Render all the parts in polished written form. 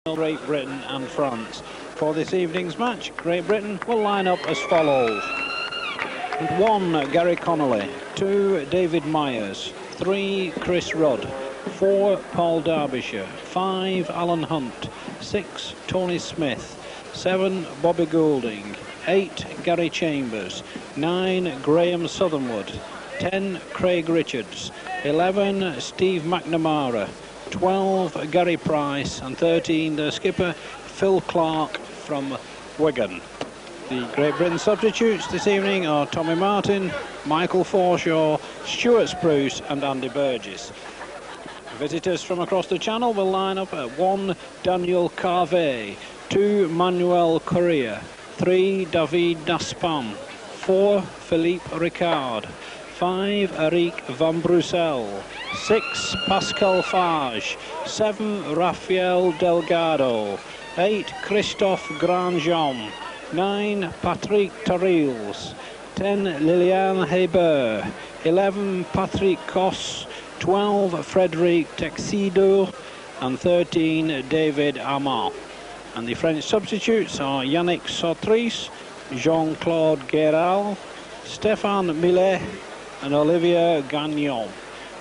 Great Britain and France. For this evening's match, Great Britain will line up as follows. 1. Gary Connolly. 2. David Myers. 3. Chris Rudd. 4. Paul Derbyshire. 5. Alan Hunt. 6. Tony Smith. 7. Bobby Goulding. 8. Gary Chambers. 9. Graham Southernwood. 10. Craig Richards. 11. Steve McNamara. 12. Gary Price. And 13. The skipper Phil Clark from Wigan. The Great Britain substitutes this evening are Tommy Martin, Michael Forshaw, Stuart Spruce and Andy Burgess. Visitors from across the channel will line up at 1. Daniel Carvey, 2. Manuel Correa, 3. David Daspam, 4. Philippe Ricard, 5. Eric Van Brussel, 6. Pascal Fage, 7. Rafael Delgado, 8. Christophe Grandjean, 9. Patrick Tarils, 10. Liliane Hebert, 11. Patrick Cos, 12. Frederic Texido and 13. David Amand. And the French substitutes are Yannick Sautris, Jean-Claude Guéral, Stéphane Millet and Olivier Gagnon.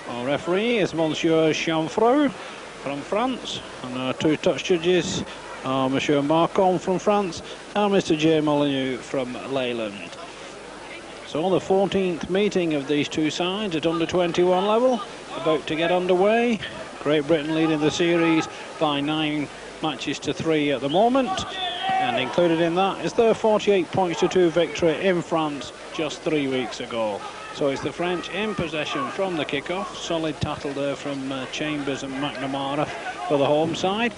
Our referee is Monsieur Chanfreux from France, and our 2 touch judges are Monsieur Marcon from France and Mr. J. Molyneux from Leyland. So the 14th meeting of these 2 sides at under 21 level about to get underway. Great Britain leading the series by 9 matches to 3 at the moment, and included in that is their 48 points to 2 victory in France just 3 weeks ago. So it's the French in possession from the kick-off. Solid tattle there from Chambers and McNamara for the home side.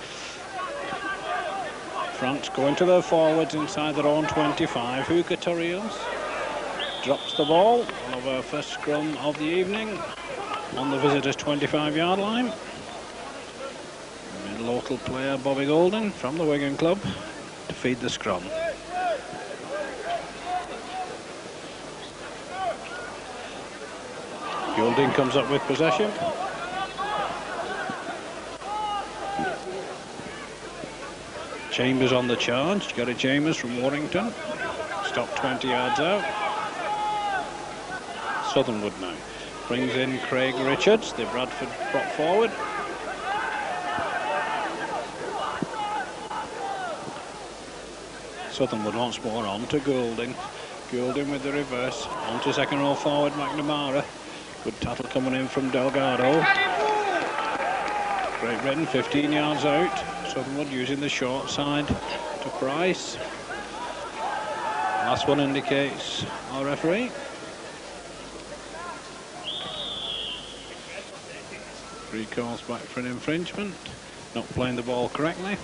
France going to their forwards inside their own 25. Hugo Torrios drops the ball. One of our first scrum of the evening on the visitors' 25-yard line. And local player Bobby Goulding from the Wigan club to feed the scrum. Goulding comes up with possession. Chambers on the charge. Gary Chambers from Warrington. Stopped 20 yards out. Southernwood now brings in Craig Richards, the Bradford prop forward. Southernwood once more on to Goulding. Goulding with the reverse. On to second row forward McNamara. Good tattle coming in from Delgado. Great Britain 15 yards out. Southernwood using the short side to Price. Last one indicates our referee. Three calls back for an infringement. Not playing the ball correctly.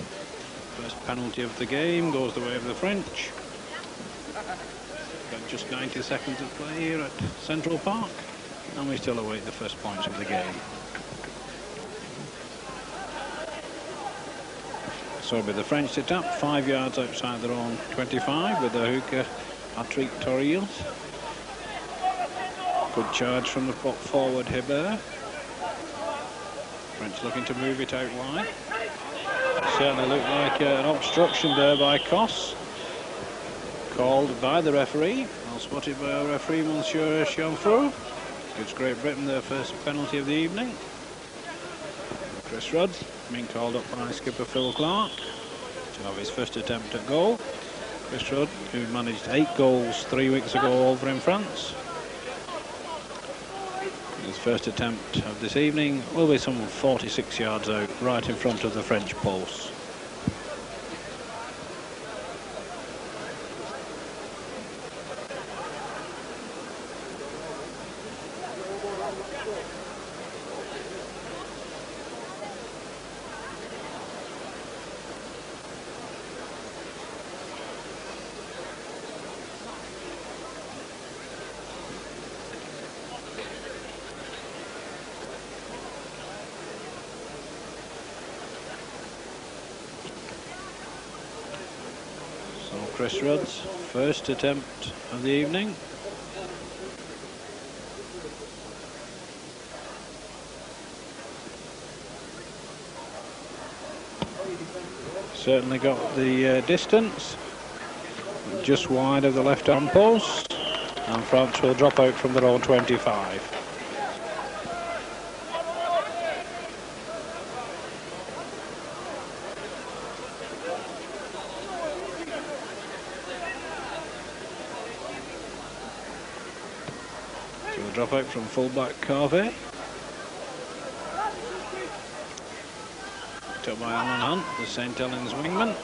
First penalty of the game goes the way of the French. Got just 90 seconds of play here at Central Park, and we still await the first points of the game. So it'll be the French to tap 5 yards outside their own 25 with the hooker Patrick Torriels. Good charge from the forward Hebert. French looking to move it out wide. Certainly looked like an obstruction there by Cos. Called by the referee. Well spotted by our referee, Monsieur Chanfreux. Gives Great Britain their first penalty of the evening. Chris Rudd being called up by skipper Phil Clark to have his first attempt at goal. Chris Rudd, who managed 8 goals 3 weeks ago over in France. His first attempt of this evening will be some 46 yards out, right in front of the French posts. Chris Rudd's first attempt of the evening. Certainly got the distance. Just wide of the left arm post. And France will drop out from their own 25. So the drop out from fullback Carvey. Picked up by Alan Hunt, the St. Helens wingman.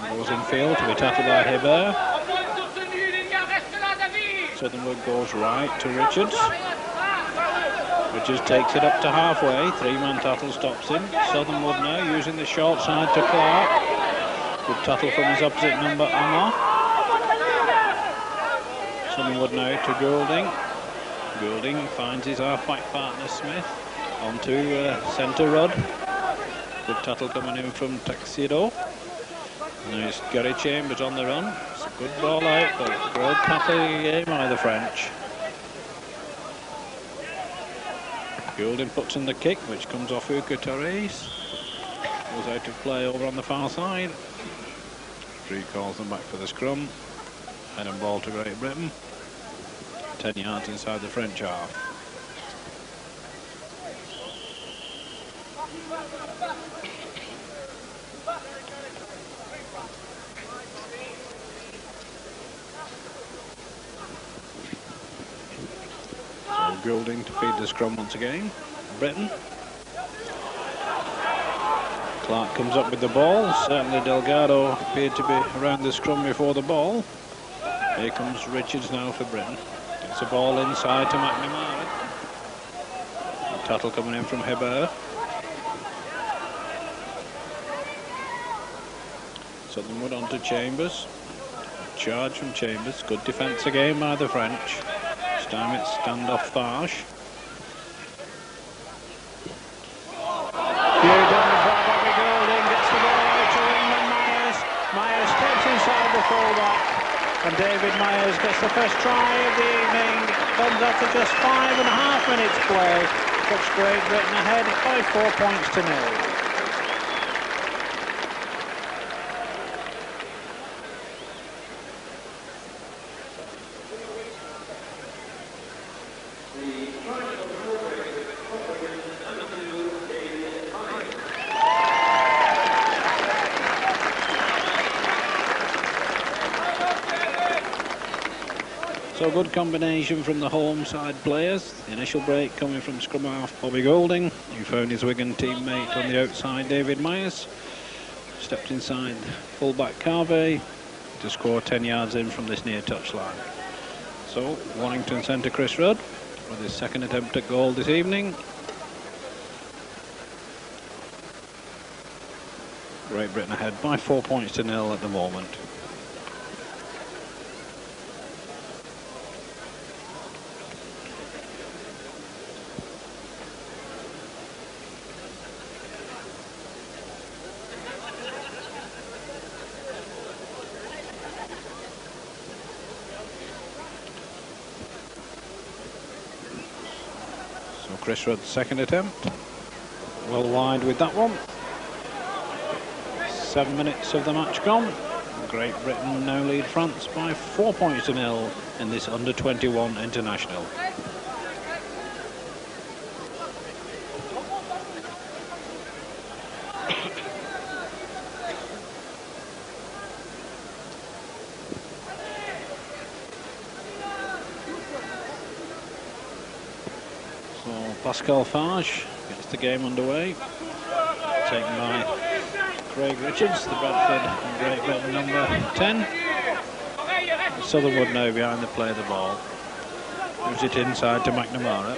Goes in field to be tackled by Hebert. Southernwood goes right to Richards. Richards takes it up to halfway. Three-man tackle stops him. Southernwood now using the short side to Clark. Good tackle from his opposite number, Amar. Southernwood now to Goulding. Goulding finds his half-back partner Smith. Onto centre Rod. Good tackle coming in from Tuxedo. Now it's Gary Chambers on the run. It's a good ball out, but broad tackling game by the French. Goulding puts in the kick, which comes off Uka Torres. Goes out of play over on the far side. Free calls them back for the scrum. Head and ball to Great Britain. 10 yards inside the French half. Goulding to feed the scrum once again. Britain. Clark comes up with the ball. Certainly Delgado appeared to be around the scrum before the ball. Here comes Richards now for Britain. Gets the ball inside to McNamara. Tattle coming in from Hebert. Southernwood onto Chambers. Charge from Chambers. Good defence again by the French. This time it's standoff Farge. Bobby Goulding gets the ball out to Wyndham Myers. Myers steps inside the fullback, and David Myers gets the first try of the evening. Comes after just 5.5 minutes play. Puts Great Britain ahead by 4 points to 0. So good combination from the home side players. The initial break coming from scrum half Bobby Goulding, who found his Wigan teammate on the outside, David Myers. Stepped inside fullback Carvey to score 10 yards in from this near touchline. So Warrington centre Chris Rudd with his second attempt at goal this evening. Great Britain ahead by 4 points to 0 at the moment. Chris Rudd's second attempt. Well wide with that one. 7 minutes of the match gone. Great Britain now lead France by 4 points to 0 in this under-21 international. Pascal Farge gets the game underway. Taken by Craig Richards, the Bradford and Great Britain number 10. Southernwood now behind the play of the ball. Moves it inside to McNamara.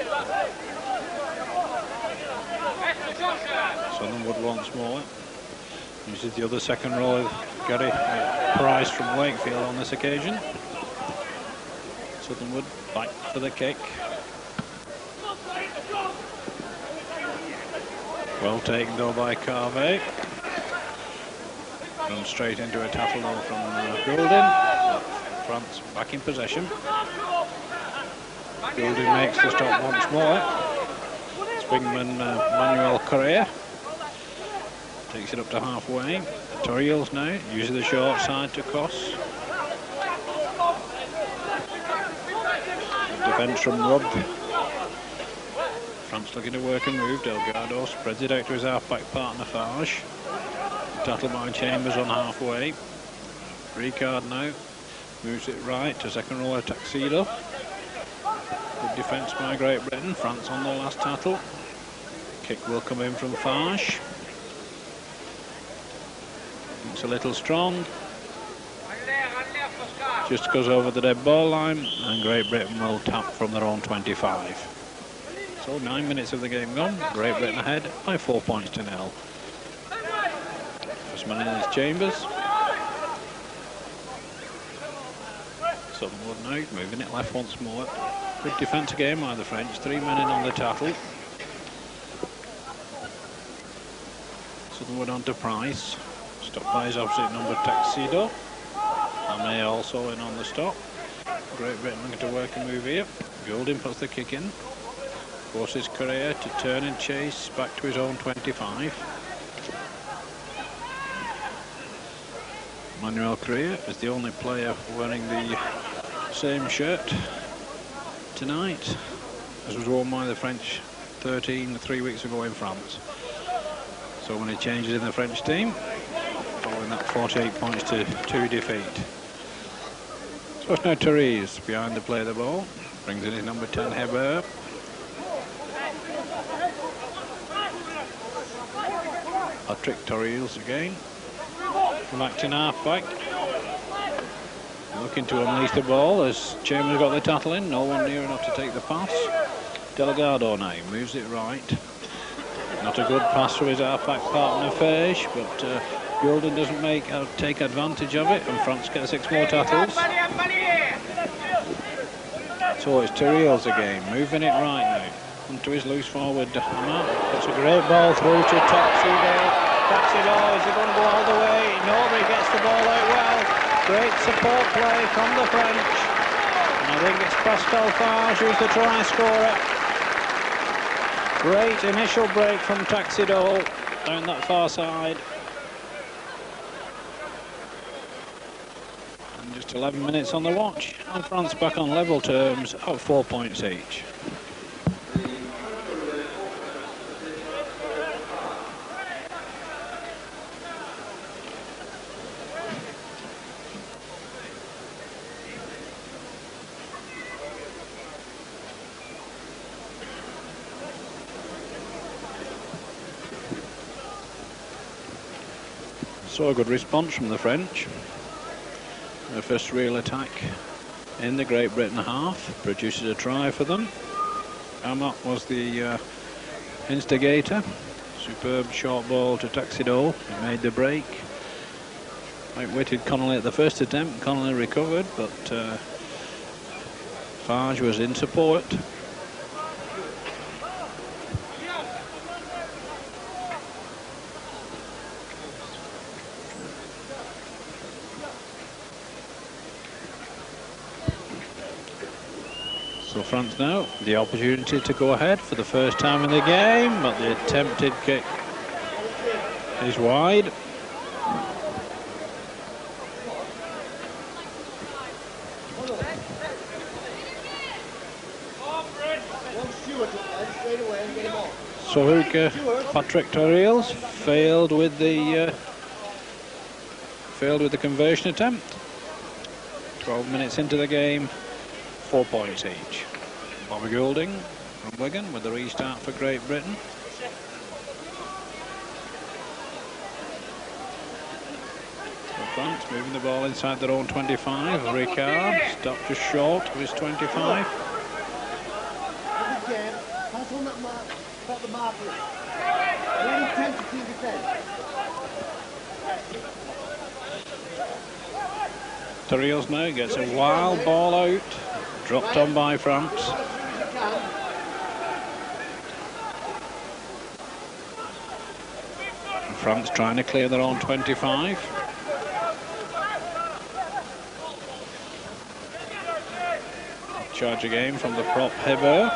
Southernwood once more. Uses the other second row of Gary Price from Wakefield on this occasion. Southernwood back for the kick. Well taken though by Carvey. Run straight into a tackle though from Goulding. France back in possession. Goulding makes the stop once more. It's wingman Manuel Correa. Takes it up to halfway. Toriels now, uses the short side to cross. Defence from Rudd. France looking to work and move. Delgado spreads it out to his half-back partner Farge. Tattled by Chambers on halfway. Ricard now moves it right to second row of Tuxedo. Good defence by Great Britain. France on the last tattle. Kick will come in from Farge. It's a little strong. Just goes over the dead ball line, and Great Britain will tap from their own 25. So 9 minutes of the game gone. Great Britain ahead by 4 points to 0. First man in is Chambers. Southernwood now moving it left once more. Good defence again by the French. 3 men in on the tattle. Southernwood on to Price. Stopped by his opposite number Tuxedo. May also in on the stop. Great Britain looking to work and move here. Goulding puts the kick in. Forces Correa to turn and chase back to his own 25. Manuel Correa is the only player wearing the same shirt tonight as was worn by the French 3 weeks ago in France. So many changes in the French team following that 48 points to 2 defeat. So it's now Therese behind the play of the ball. Brings in his number 10 Hebert. Patrick Toriels again. Back to half-back. Looking to unleash the ball as Chambers got the tattle in. No one near enough to take the pass. Delgado now moves it right. Not a good pass from his half-back partner Fage, but Goulding doesn't take advantage of it, and France gets 6 more tackles. So it's Toriels again, moving it right now. Onto his loose forward Hammer. Puts a great ball through to Tuxedo. Tuxedo, is he going to go all the way? No, but he gets the ball out well. Great support play from the French. And I think it's Pascal Farge who's the try scorer. Great initial break from Tuxedo down that far side. And just 11 minutes on the watch, and France back on level terms at 4 points each. So a good response from the French. Their first real attack in the Great Britain half produces a try for them. Amat was the instigator. Superb short ball to Tuxedo. He made the break. Outwitted Connolly at the first attempt. Connolly recovered, but Farge was in support. So France now the opportunity to go ahead for the first time in the game, but the attempted kick is wide. So Hooker, Patrick Toriels failed with the conversion attempt. 12 minutes into the game. 4 points each. Bobby Goulding from Wigan with the restart for Great Britain. So France moving the ball inside their own 25. Ricard stopped just short of his 25. Toriels now gets a wild ball out. Dropped on by France. France trying to clear their own 25. Charge again from the prop Hebert.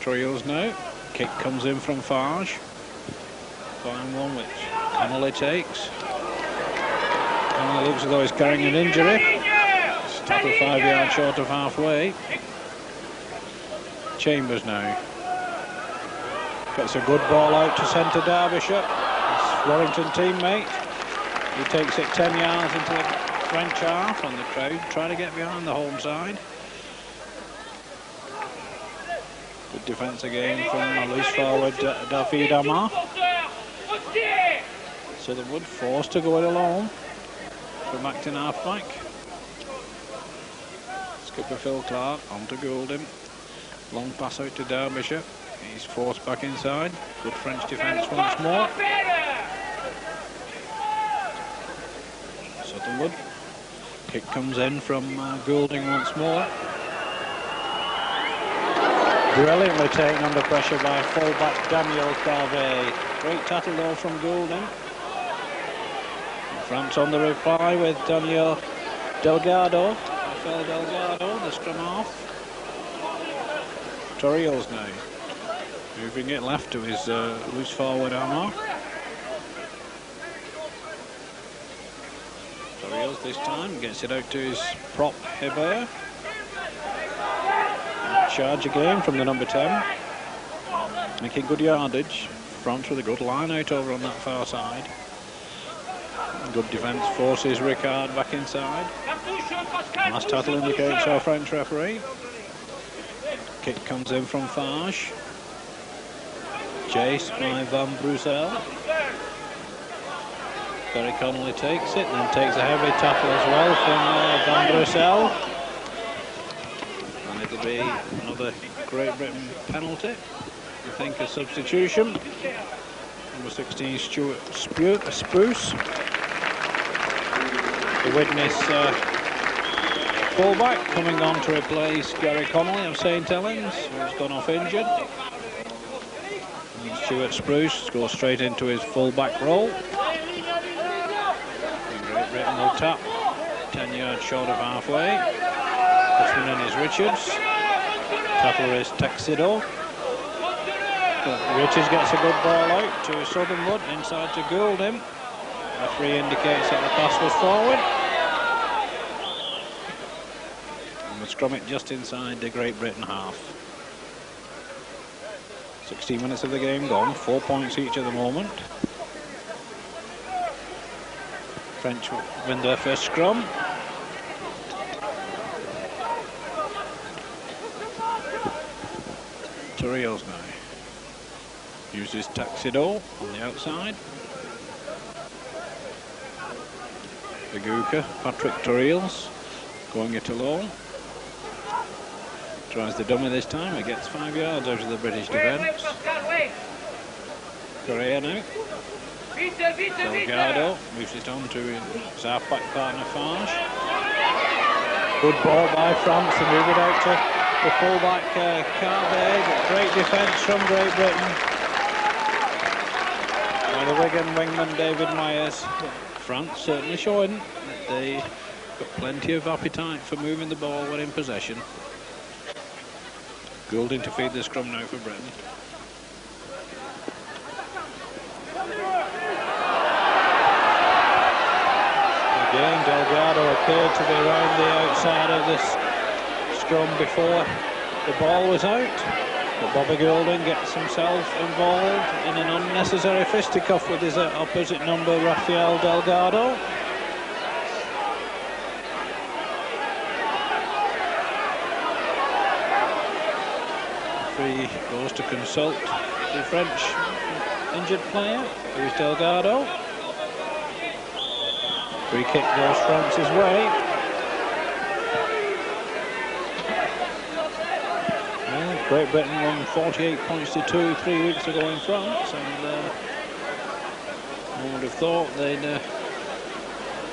Toriels now Kick comes in from Farge. Fine one which Connolly takes. Connolly looks as though he's carrying an injury. It's tackled 5 yards short of halfway. Chambers now. Gets a good ball out to centre Derbyshire. His Warrington teammate. He takes it 10 yards into the French half, and the crowd trying to get behind the home side. Good defence again from loose forward David Amar. Southernwood forced to go it alone from Acton half-back. Skipper Phil Clark on to Goulding. Long pass out to Derbyshire. He's forced back inside. Good French defence once more. Southernwood. Kick comes in from Goulding once more. Brilliantly taken under pressure by fullback Daniel Carvey. Great tackle though from Goulding. France on the reply with Daniel Delgado. Rafael Delgado, the scrum half. Torriels now. Moving it left to his loose forward Amar. Torriels this time gets it out to his prop Hebert. Charge again from the number 10. Making good yardage. France with a good line out over on that far side. Good defence forces Ricard back inside. Last tackle indicates our French referee. Kick comes in from Farge. Chased by Van Brussel. Gary Connolly takes it and then takes a heavy tackle as well from Van Brussel. And it'll be another Great Britain penalty. I think a substitution. Number 16 Stuart Spruce. The witness fullback coming on to replace Gary Connolly of St Helens, who's gone off injured. And Stuart Spruce goes straight into his fullback role. And Great Britain will tap 10 yards short of halfway. This one in is Richards. Tackler is Texido. Richards gets a good ball out to Southernwood, inside to Goulding. Referee indicates that the pass was forward. And we'll scrum it just inside the Great Britain half. 16 minutes of the game gone, 4 points each at the moment. French win their first scrum. Torriels now. Uses Taxido on the outside. The Gooker, Patrick Torriels, going it alone. Tries the dummy this time, it gets 5 yards out of the British defence. Correa now. Delgado moves it on to his half-back partner Farge. Good ball by France to move it out to the full-back Carvey, but great defence from Great Britain. By the Wigan wingman David Myers. France certainly showing that they got plenty of appetite for moving the ball when in possession. Goulding to feed the scrum now for Britain. Again, Delgado appeared to be around the outside of this scrum before the ball was out. But Bobby Goulding gets himself involved in an unnecessary fisticuff with his opposite number, Rafael Delgado. Referee goes to consult the French injured player, who is Delgado. Free kick goes France's way. Great Britain won 48 points to 2 3 weeks ago in France, and I would have thought they'd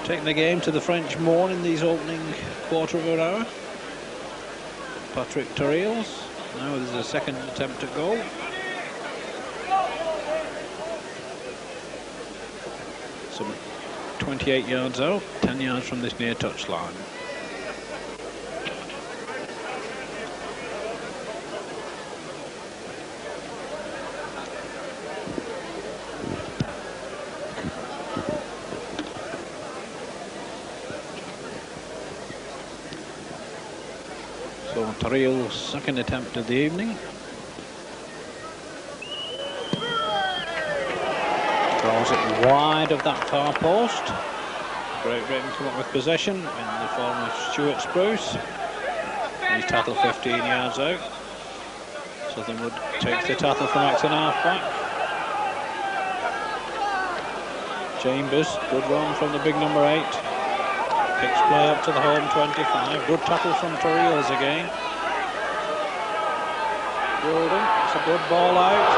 taken the game to the French more in these opening quarter of an hour. Patrick Torriels, now there's a second attempt at goal. Some 28 yards out, 10 yards from this near touchline. Torille's second attempt of the evening. Draws it wide of that far post. Great Britain come up with possession in the form of Stuart Spruce. He's tackled 15 yards out. Southernwood takes the tackle from Exton half-back. Chambers, good run from the big number 8. Picks play up to the home 25. Good tackle from Torille's again. Goulding, it's a good ball out.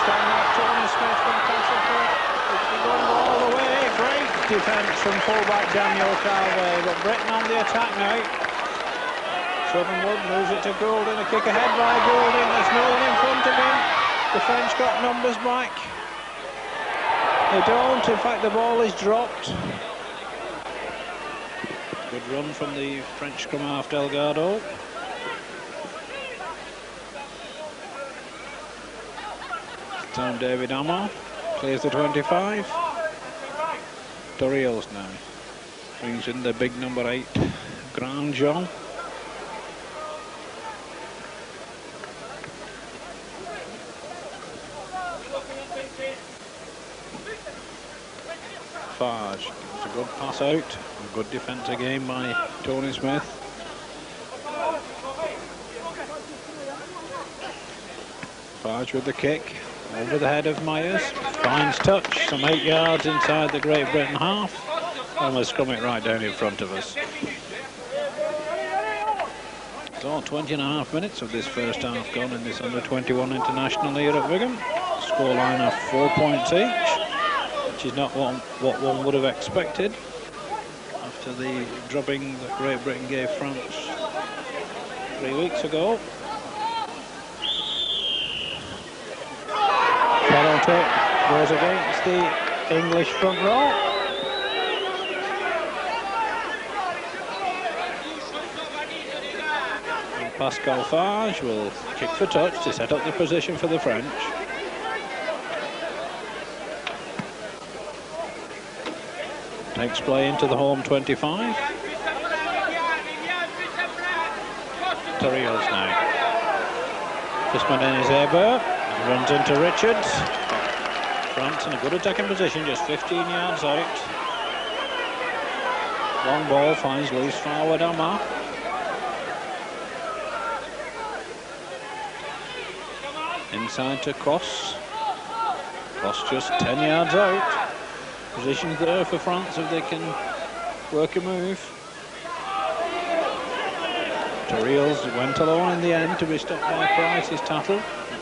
Standing up Tony Smith from Castleford. It's going all the way. Great defence from fullback Daniel Carvey. But Britain on the attack now. Southernwood moves it to Goulding. A kick ahead by Goulding. There's no one in front of him. The French got numbers back. They don't. In fact, the ball is dropped. Good run from the French scrum half Delgado. Time David Amar clears the 25. Torille's now brings in the big number 8, Grand Jean. Farge gives a good pass out. A good defence again by Tony Smith. Farge with the kick. Over the head of Myers. Finds touch. Some 8 yards inside the Great Britain half. Almost scrum it right down in front of us. So 20.5 minutes of this first half gone in this under-21 international here at Wigan. Scoreline of 4 points each, which is not what one would have expected after the drubbing that Great Britain gave France 3 weeks ago. Penalty goes against the English front row. And Pascal Farge will kick for touch to set up the position for the French. Takes play into the home 25. Torille's now. This man in his airbird. Runs into Richards. France in a good attacking position, just 15 yards out. Long ball finds loose forward Amar. Inside to Cross. Cross just 10 yards out. Positions there for France if they can work a move. Torille's went alone in the end to be stopped by Price's tackle.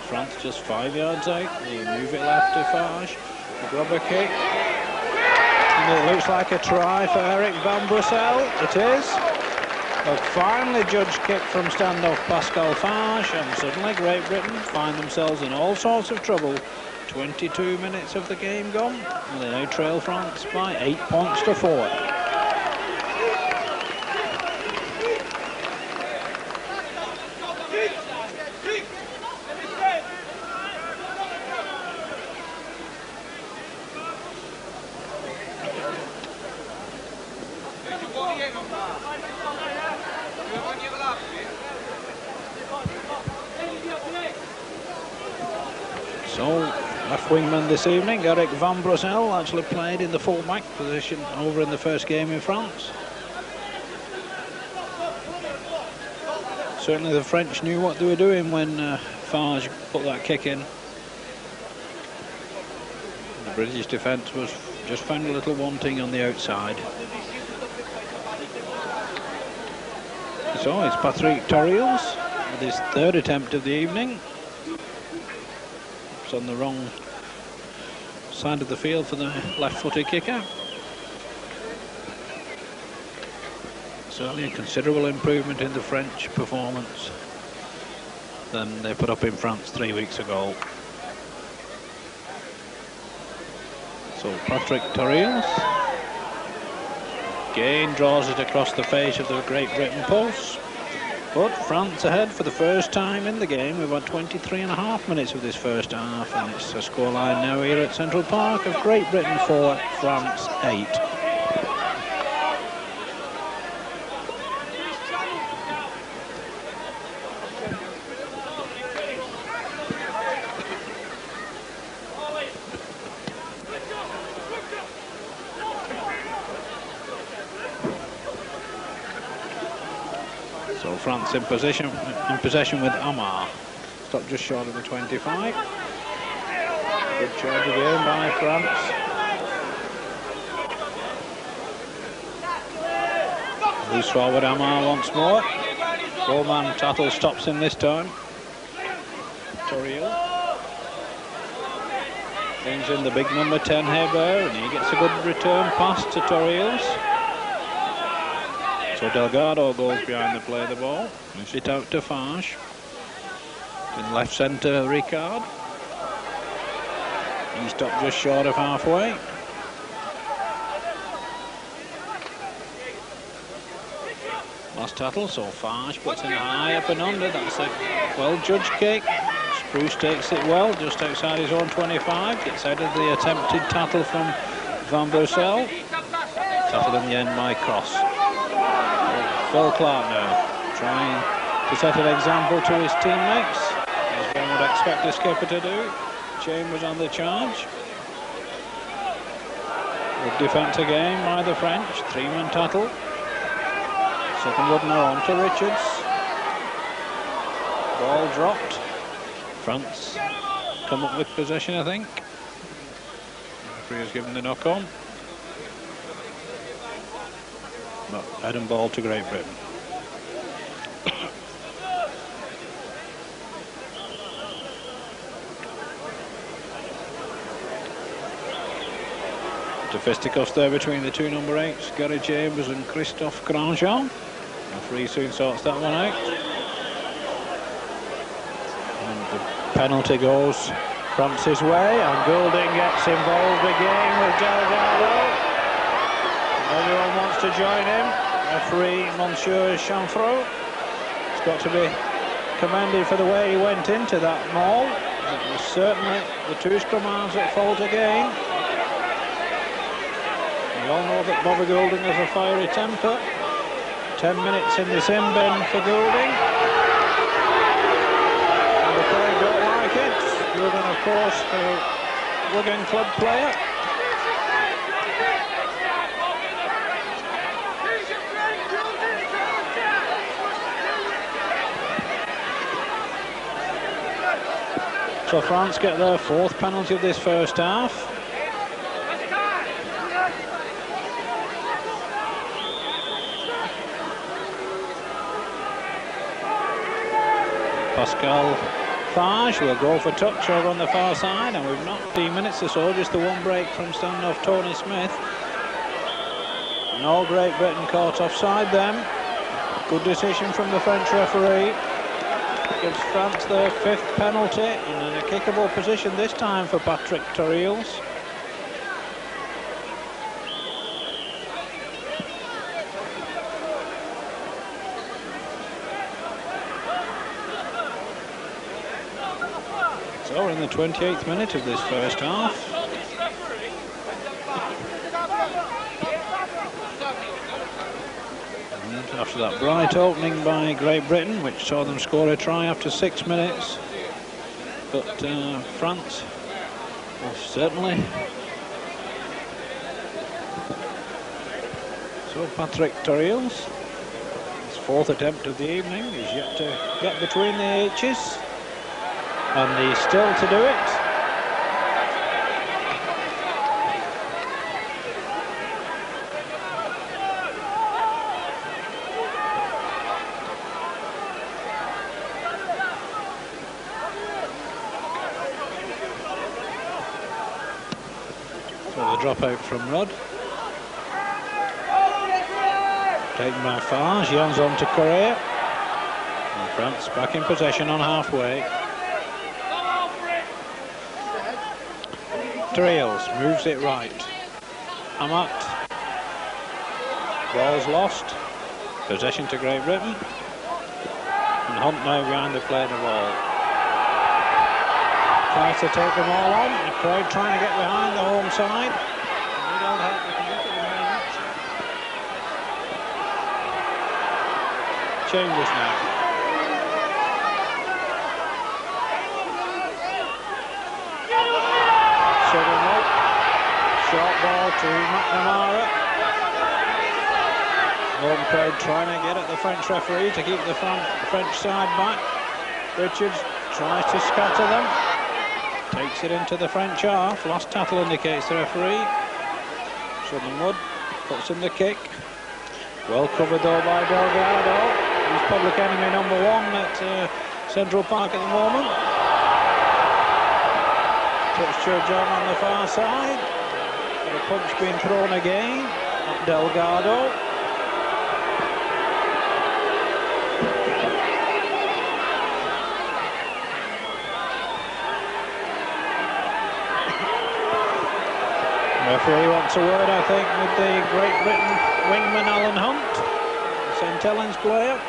France just 5 yards out. They move it left to Farge. The rubber kick. And it looks like a try for Eric Van Bussel. It is. A finely judged kick from standoff Pascal Farge, and suddenly Great Britain find themselves in all sorts of trouble. 22 minutes of the game gone, and they now trail France by 8 points to 4. So, left wingman this evening, Eric Van Bussel, actually played in the full-back position over in the first game in France. Certainly the French knew what they were doing when Farge put that kick in. The British defence was just found a little wanting on the outside. So it's Patrick Torille's with his third attempt of the evening. It's on the wrong side of the field for the left-footed kicker. Certainly a considerable improvement in the French performance than they put up in France 3 weeks ago. So Patrick Torille again draws it across the face of the Great Britain post. But France ahead for the first time in the game. We've had 23.5 minutes of this first half, and it's a scoreline now here at Central Park of Great Britain 4, France 8. France in possession with Amar. Stopped just short of the 25. Good charge again by France. Loose forward Amar once more. Four-man Tattle stops him this time. Toriel brings in the big number 10 Heber, and he gets a good return pass to Toriels. So Delgado goes behind the play of the ball, moves it out to Fage. In left centre, Ricard. He stopped just short of halfway. Last Tattle, so Fage puts in a high up and under. That's a well-judged kick. Spruce takes it well, just outside his own 25. Gets out of the attempted Tattle from Van Bossel. Tattle in the end by cross. Phil Clark now, trying to set an example to his teammates, as one would expect the skipper to do. Chambers on the charge. Good defence again by the French. Three-man Tattle. Second wood now on to Richards. Ball dropped. France come up with possession, I think. The referee has given the knock on. But head and ball to Great Britain. The fisticuffs there between the two number 8s, Gary Chambers and Christophe Grandjean. The referee soon sorts that one out. And the penalty goes France's way, and Goulding gets involved again with Delgado. Everyone wants to join him. Referee Monsieur Chanfreau. It's got to be commended for the way he went into that maul. It was certainly the two scrum halves at fault again. We all know that Bobby Goulding has a fiery temper. 10 minutes in the sin bin for Goulding. And the crowd don't like it. Goulding, of course, a Wigan club player. So France get their fourth penalty of this first half. Pascal Fage will go for touch over on the far side, and we've not 15 minutes or so, just the one break from standoff Tony Smith. No, Great Britain caught offside then. Good decision from the French referee. Gives France their fifth penalty, and in a kickable position this time for Patrick Toriels. So we're in the 28th minute of this first half. And after that bright opening by Great Britain, which saw them score a try after 6 minutes, but France was certainly. So Patrick Toriels, his fourth attempt of the evening, he's yet to get between the H's. And he's still to do it. So the dropout from Rudd. Taken by Fage, Jan's on to Correa. And France back in possession on halfway. Toriels moves it right. Amat. Ball's lost. Possession to Great Britain. And Hunt now behind the play of the ball. Tries to take them all on. The crowd trying to get behind the home side. They don't help the at the moment. Chambers now. Short ball to McNamara. Home crowd trying to get at the French referee to keep the French side back. Richards tries to scatter them. Takes it into the French half. Last tackle indicates the referee. Southernwood puts in the kick. Well covered though by Delgado. He's public enemy number 1 at Central Park at the moment. Touch Judge on the far side. Got a punch being thrown again at Delgado. Referee wants a word, I think, with the Great Britain wingman Alan Hunt, St Helens player.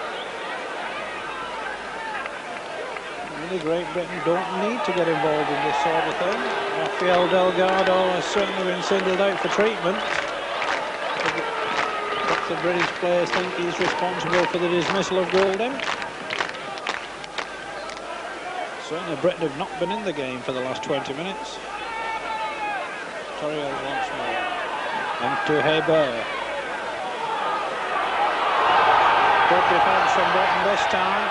Really, Great Britain don't need to get involved in this sort of thing. Rafael Delgado has certainly been singled out for treatment. Lots of British players think he's responsible for the dismissal of Goulding. Certainly Britain have not been in the game for the last 20 minutes. Torriels once more. And to Heber. Good defence from Britain this time.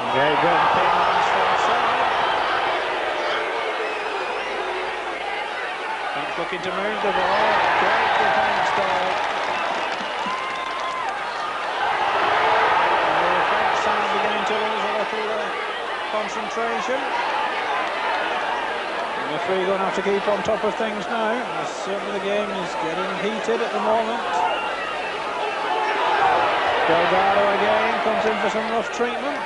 And Great Britain came on his front side. That's looking to move the ball. Great defence though. And the French side beginning to lose a little concentration. The referee going to have to keep on top of things now. Certainly the game is getting heated at the moment. Delgado again comes in for some rough treatment.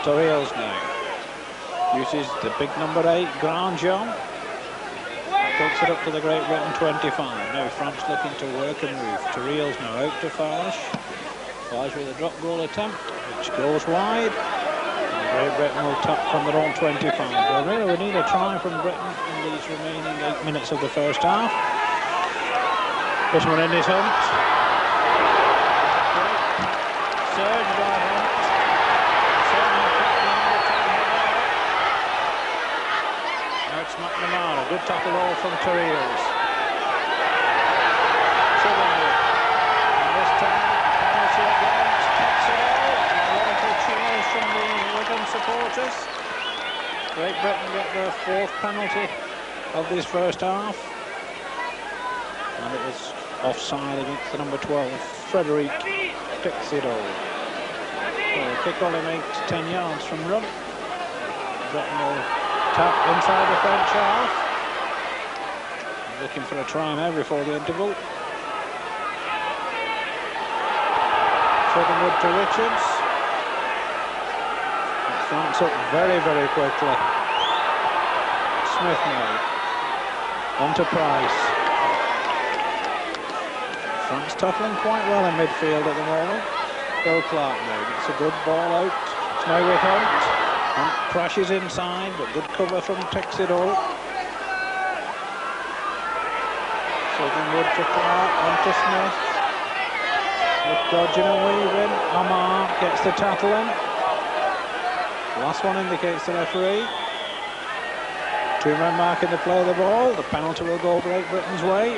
Torriels now uses the big number 8 Grandjean. Takes it up to the Great Britain 25. Now France looking to work and move. Torriels now out to Farsh. Farsh with a drop goal attempt, which goes wide. And Great Britain will tap from their own 25. Well, really, we need a try from Britain in these remaining 8 minutes of the first half. This one in is Hunt. Surge by Hunt. Now it's McNamara. Good tackle all from Torriels. Southernwood. And this time, penalty against Texel. Wonderful cheers from the Wigan supporters. Great Britain get their 4th penalty of this first half. And it was offside against the number 12, Frederic Texedo. Well, the kick only makes 10 yards from run. Britain will tap inside the French half. Looking for a try now before the interval. Southernwood to Richards. France up very, very quickly. Smith now. On to Price. France tackling quite well in midfield at the moment. Bill Clark now gets a good ball out. It's now with Hunt. Hunt crashes inside, but good cover from Texedo. Southernwood to Clark, on to Smith. With dodging and weaving. Amar gets the tackle in. Last one indicates the referee. 2 men marking the play of the ball. The penalty will go Great Britain's way.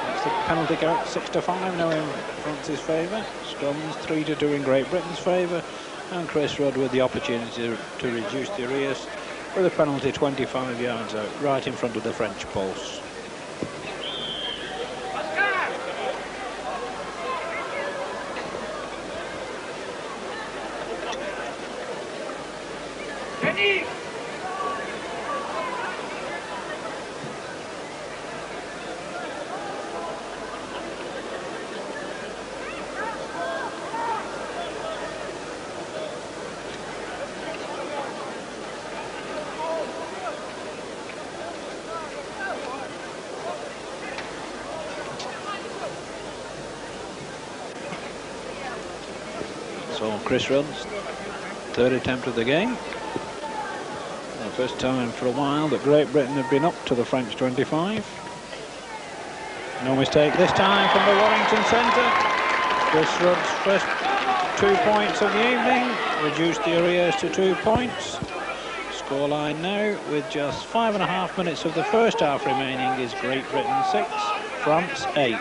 That's the penalty count 6-5 now in France's favour. Scrums 3-2 in Great Britain's favour. And Chris Rudd with the opportunity to reduce the arrears with a penalty 25 yards out, right in front of the French post. So Chris Rudd's 3rd attempt of the game. The first time for a while that Great Britain have been up to the French 25. No mistake this time from the Warrington centre. Chris Rudd's first 2 points of the evening. reduced the arrears to 2 points. Scoreline now, with just 5.5 minutes of the first half remaining, is Great Britain 6, France 8.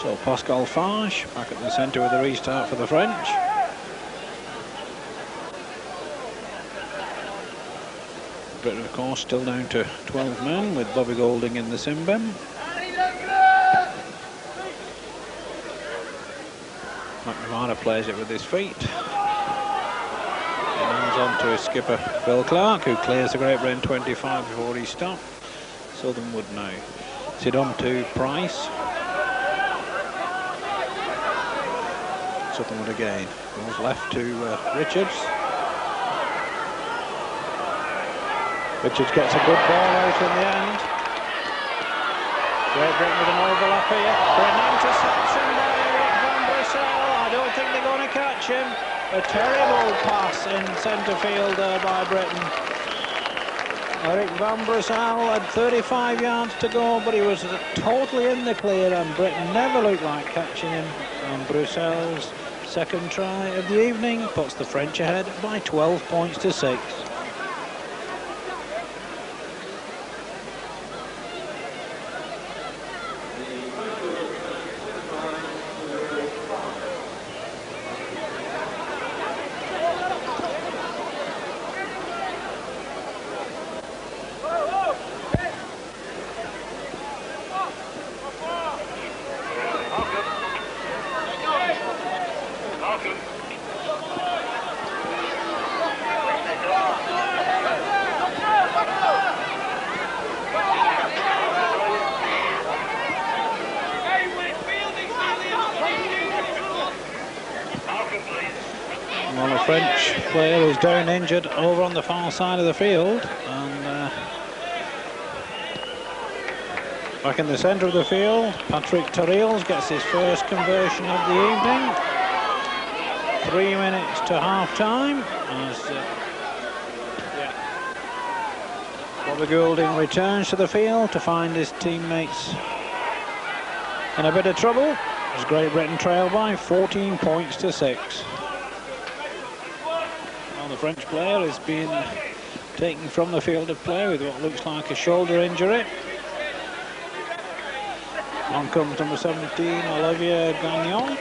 So Pascal Farge back at the centre with the restart for the French. Britain, of course, still down to 12 men with Bobby Golding in the Simbem. McNamara plays it with his feet. He hands on to his skipper Phil Clark, who clears the Great Britain 25 before he stopped. Southernwood now. Sit on to Price. Southernwood again. Goes left to Richards. Richards gets a good ball out in the end. Great Britain with an overlap here. For an interception by Eric Van Brussel. I don't think they're going to catch him. A terrible pass in centre field there by Britain. Eric Van Brussel had 35 yards to go, but he was totally in the clear, and Britain never looked like catching him. And Brussel's second try of the evening puts the French ahead by 12 points to 6. Well, a French player is down injured over on the far side of the field, and back in the centre of the field, Patrick Terreals gets his first conversion of the evening. 3 minutes to half-time as Bobby Goulding returns to the field to find his teammates in a bit of trouble as Great Britain trail by 14 points to 6. Well, the French player has been taken from the field of play with what looks like a shoulder injury. On comes number 17, Olivier Gagnon.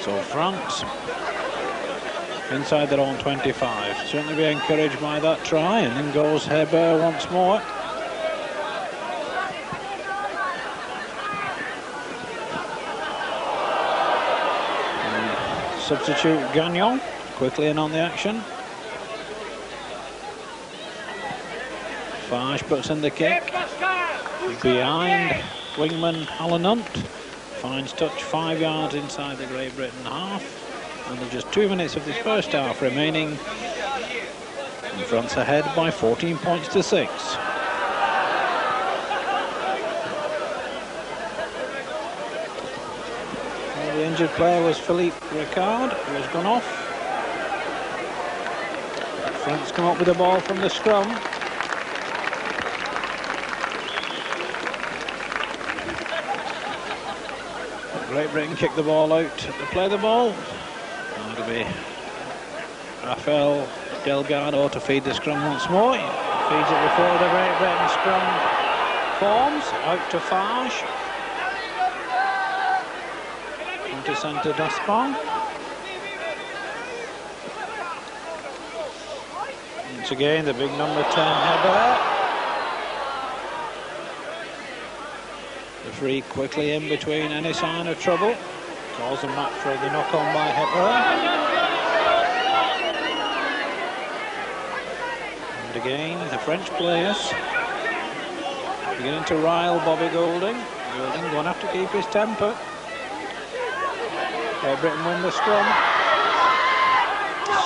So France inside their own 25. Certainly be encouraged by that try, and in goes Hebert once more. And substitute Gagnon quickly in on the action. Farge puts in the kick. Behind wingman Alan Hunt. Finds touch 5 yards inside the Great Britain half. And there's just 2 minutes of this first half remaining. And France ahead by 14 points to 6. Well, the injured player was Philippe Ricard, who has gone off. France come up with the ball from the scrum. Great Britain kick the ball out to play the ball. It'll be Rafael Delgado to feed the scrum once more. He feeds it before the Great Britain scrum forms. Out to Farge. Into centre Daspon. Once again the big number 10 Hebert. The free quickly in between any sign of trouble. Calls him back for the knock on by Hebert. And again the French players beginning to rile Bobby Goulding. Goulding going to have to keep his temper. Great Britain win the scrum.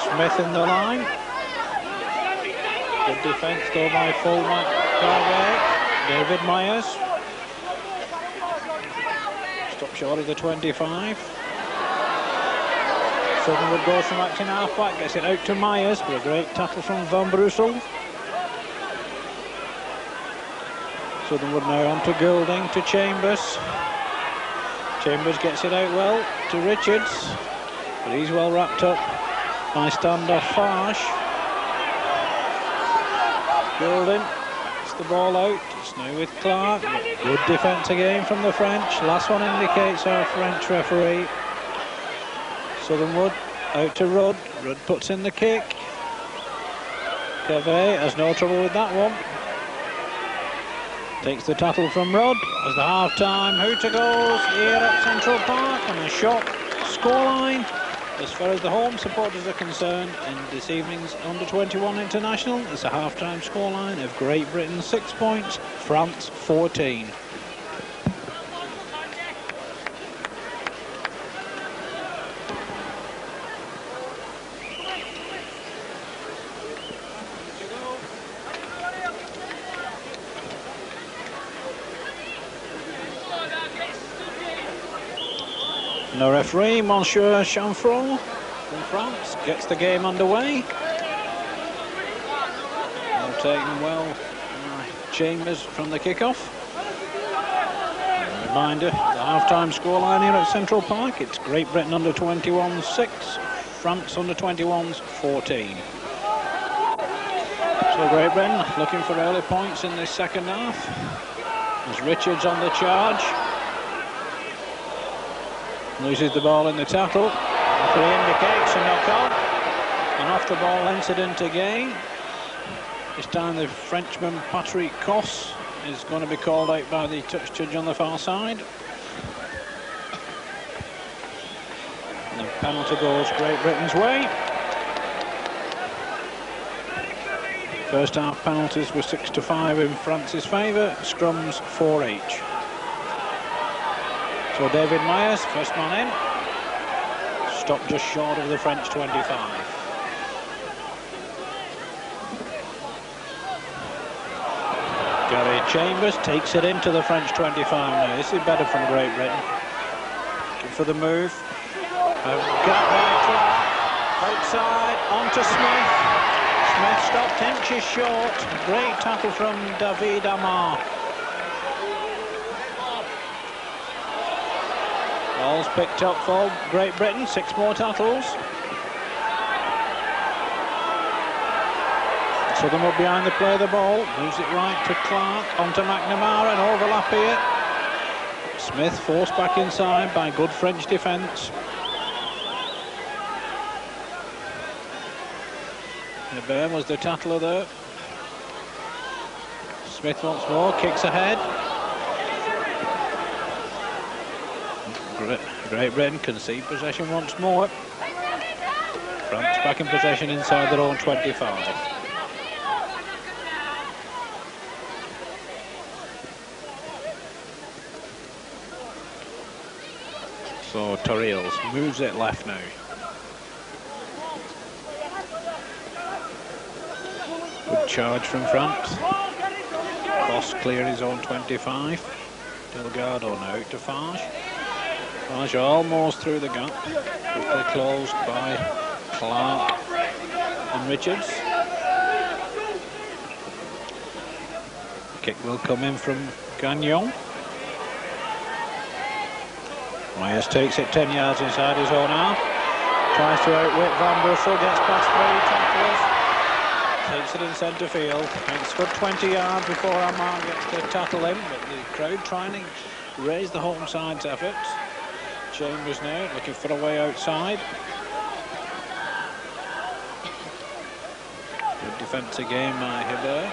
Smith in the line. Good defence though by fullback Carvey. David Myers. Stop short of the 25. Southernwood goes from acting half-back, gets it out to Myers, but a great tackle from Van Brussel. Southernwood now on to Goulding, to Chambers. Chambers gets it out well to Richards, but he's well wrapped up by standoff Farsh. Goulding gets the ball out, it's now with Clark. Good defence again from the French. Last one indicates our French referee. Southernwood out to Rudd. Rudd puts in the kick. Cavey has no trouble with that one. Takes the tackle from Rudd as the half-time hooter goes here at Central Park, and a shock scoreline as far as the home supporters are concerned in this evening's Under-21 International. It's a half-time scoreline of Great Britain 6 points, France 14. The referee, Monsieur Chanfron from France, gets the game underway. All taken well by Chambers from the kickoff. A reminder, the half-time scoreline here at Central Park, it's Great Britain under-21s 6, France under-21s 14. So Great Britain looking for early points in this second half. There's Richards on the charge. Loses the ball in the tackle. Referee indicates a knock-on. An off-the-ball incident again. This time the Frenchman Patrick Cosse is going to be called out by the touch judge on the far side. And the penalty goes Great Britain's way. First half penalties were 6-5 in France's favour. Scrums 4 each. So David Myers, first man in, stopped just short of the French 25. Gary Chambers takes it into the French 25 now. This is better from Great Britain. Looking for the move. A gap by Clark, outside, on to Smith. Smith stopped inches short. Great tackle from David Amar. Ball's picked up for Great Britain, 6 more tackles. Southernwood behind the play of the ball, moves it right to Clark, onto McNamara, an overlap here. Smith forced back inside by good French defence. Hebert was the tackler there. Smith once more, kicks ahead. Great Britain concede possession once more. France back in possession inside their own 25. So Torriels moves it left now. Good charge from France. Boss clear his own 25. Delgado now to Farsh. Farsh almost through the gap. Quickly closed by Clark and Richards. Kick will come in from Gagnon. Myers takes it 10 yards inside his own half. Tries to outwit Van Brussel, gets past 3 tacklers. Takes it in centre field. It's good 20 yards before Amar gets to tackle him, but the crowd trying to raise the home side's efforts. Chambers now looking for a way outside. Good defence again by Hebert.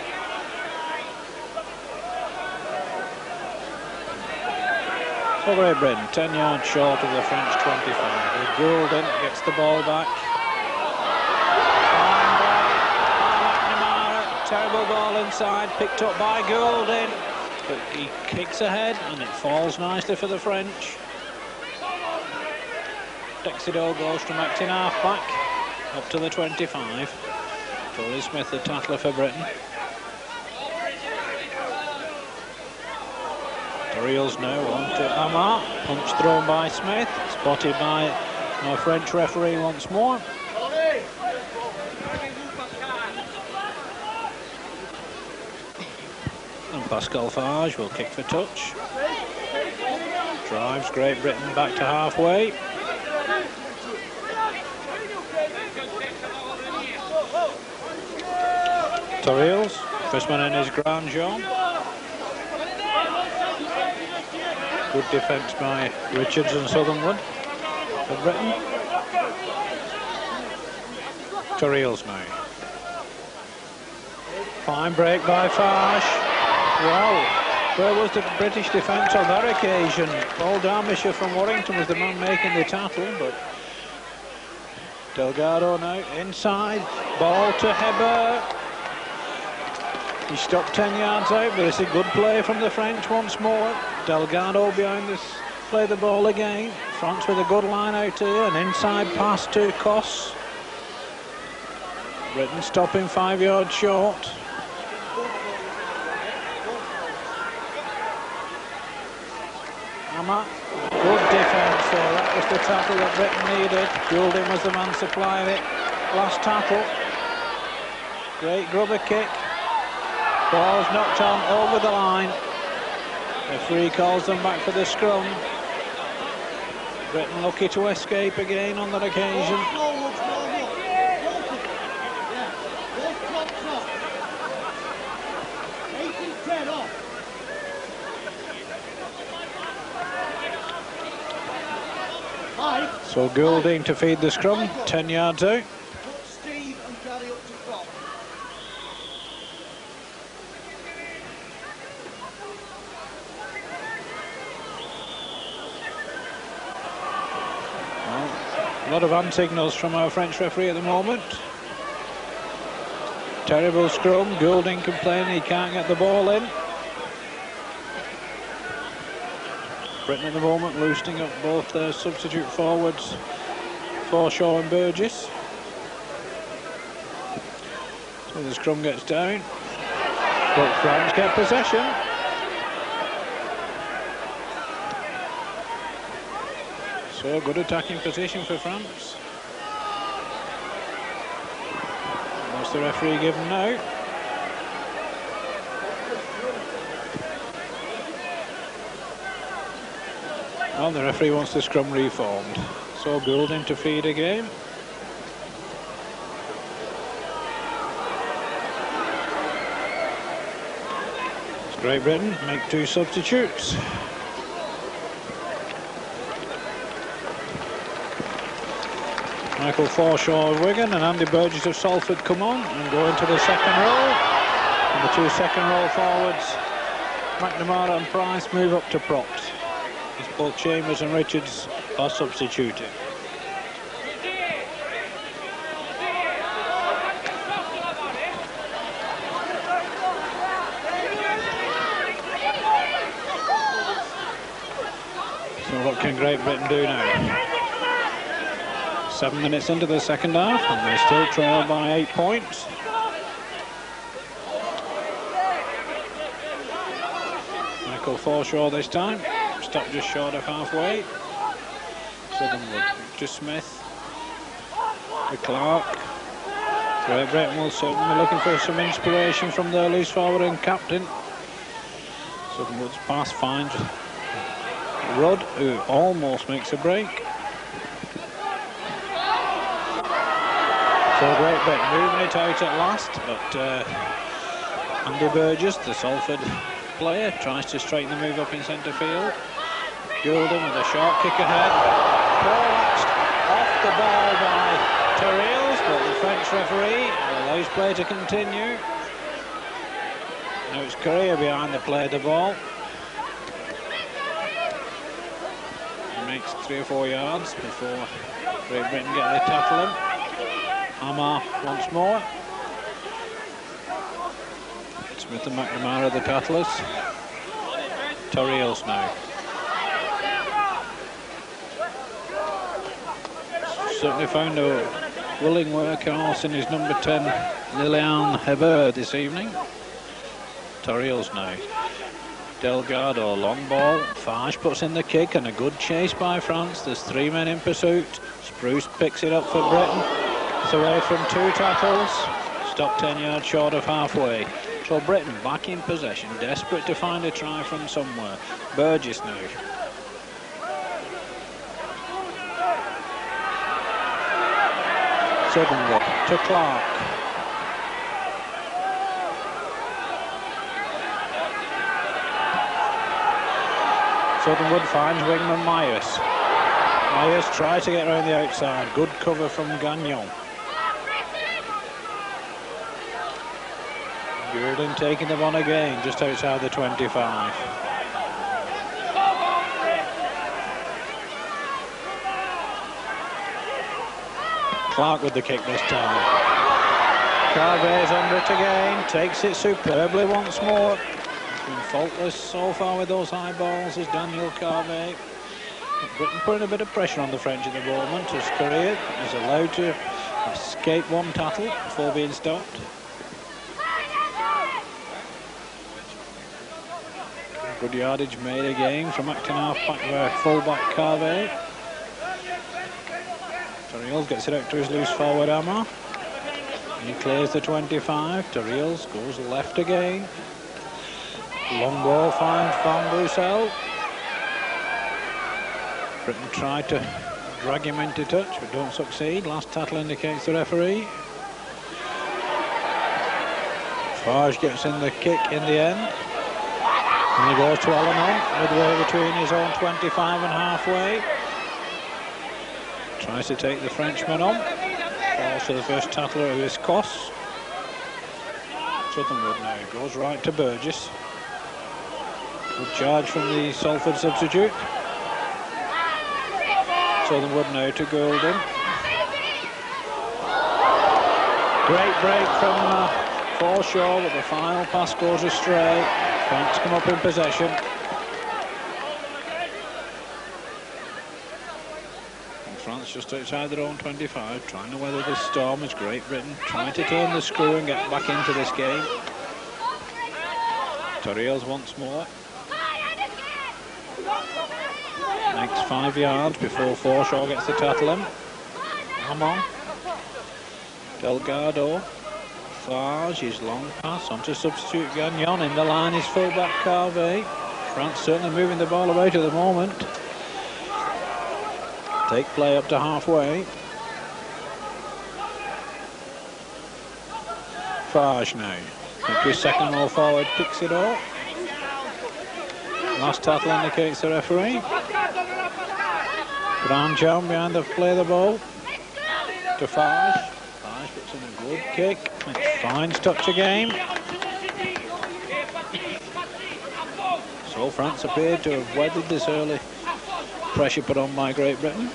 So Great Britain 10 yards short of the French 25. Goulding gets the ball back. McNamara, terrible ball inside, picked up by Goulding, but he kicks ahead and it falls nicely for the French. Dexido goes from acting half-back up to the 25. Tony Smith, the tackler for Britain. Torriels now on to Amar. Punch thrown by Smith, spotted by No French referee once more. And Pascal Farge will kick for touch. Drives Great Britain back to halfway. Torreals, first man in his Grand Jean. Good defence by Richards and Southernwood for Britain. Torreals now. Fine break by Farge. Wow. Where was the British defence on that occasion? Paul Darmisher from Warrington was the man making the tackle, but Delgado now inside. Ball to Heber. He stopped 10 yards out, but it's a good play from the French once more. Delgado behind this, play the ball again. France with a good line out here, an inside pass to Koss. Britain stopping 5 yards short. Good defence there, that was the tackle that Britain needed. Goulding was the man supplying it. Last tackle. Great grubber kick. Ball's knocked on over the line. Referee calls them back for the scrum. Britain lucky to escape again on that occasion. So Goulding to feed the scrum, 10 yards out. A lot of hand signals from our French referee at the moment. Terrible scrum, Goulding complaining he can't get the ball in. Britain at the moment loosening up both their substitute forwards, Forshaw and Burgess. So the scrum gets down, but France get possession. So good attacking position for France. What's the referee given now? Well, the referee wants the scrum reformed. So Goulding to feed again. Great Britain make 2 substitutes. Michael Forshaw of Wigan and Andy Burgess of Salford come on and go into the second row. And the 2 second row forwards, McNamara and Price, move up to props. As both Chambers and Richards are substituted. So what can Great Britain do now? 7 minutes into the second half and they still trail by 8 points. Michael Forshaw this time, stopped just short of halfway. Southernwood to Smith, to Clark. Great Britain will certainly be looking for some inspiration from their loose forward and captain. Southernwood's pass finds Rudd, who almost makes a break. So Great Britain moving it out at last, but Andy Burgess, the Salford player, tries to straighten the move up in centre field. Goulding with a short kick ahead. Poleaxed off the ball by Torreals, but the French referee allows play to continue. Now it's Correa behind the play of the ball. He makes 3 or 4 yards before Great Britain get the tackle in. Amar once more. Smith and McNamara the tattlers. Torreals now. Certainly found a willing workhorse in his number 10, Lilian Heber, this evening. Torreals now. Delgado, long ball. Fage puts in the kick and a good chase by France. There's 3 men in pursuit. Spruce picks it up for Britain. It's away from 2 tackles. Stopped 10 yards short of halfway. So Britain back in possession, desperate to find a try from somewhere. Burgess now. Suddenly to Clark. Sutherland finds wingman Myers. Myers tries to get around the outside. Good cover from Gagnon. Goulding taking them on again, just outside the 25. Clark with the kick this time. Carvey's under it again, takes it superbly once more. He's been faultless so far with those high balls as Daniel Carvey. Britain putting a bit of pressure on the French at the moment as Korea is allowed to escape 1 tackle before being stopped. Good yardage made again from acting half-back by full-back Carvey. Torriels gets it out to his loose forward Amar. He clears the 25. Torriels goes left again. Long ball finds Van Brussel. Britain tried to drag him into touch but don't succeed. Last tackle indicates the referee. Fage gets in the kick in the end. And he goes to Alanon, midway between his own 25 and halfway. Tries to take the Frenchman on. Falls to the first tackler at his cost. Sutherland now goes right to Burgess. Good charge from the Salford substitute. Sutherland now to Goulding. Great break from Forshaw, but the final pass goes astray. France come up in possession. France just outside their own 25, trying to weather this storm as Great Britain trying to turn the screw and get back into this game. Torriels once more. Next 5 yards before Forshaw gets to tackle him. Amon. Delgado. Fage, his long pass onto substitute Gagnon. In the line is fullback Carvey. France certainly moving the ball about at the moment. Take play up to halfway. Fage now. Into his second row forward, kicks it off. Last tackle indicates the referee. Grandjean behind the play the ball. To Fage. Fage puts in a good kick. It's Fine's touch again. So France appeared to have weathered this early pressure put on by Great Britain.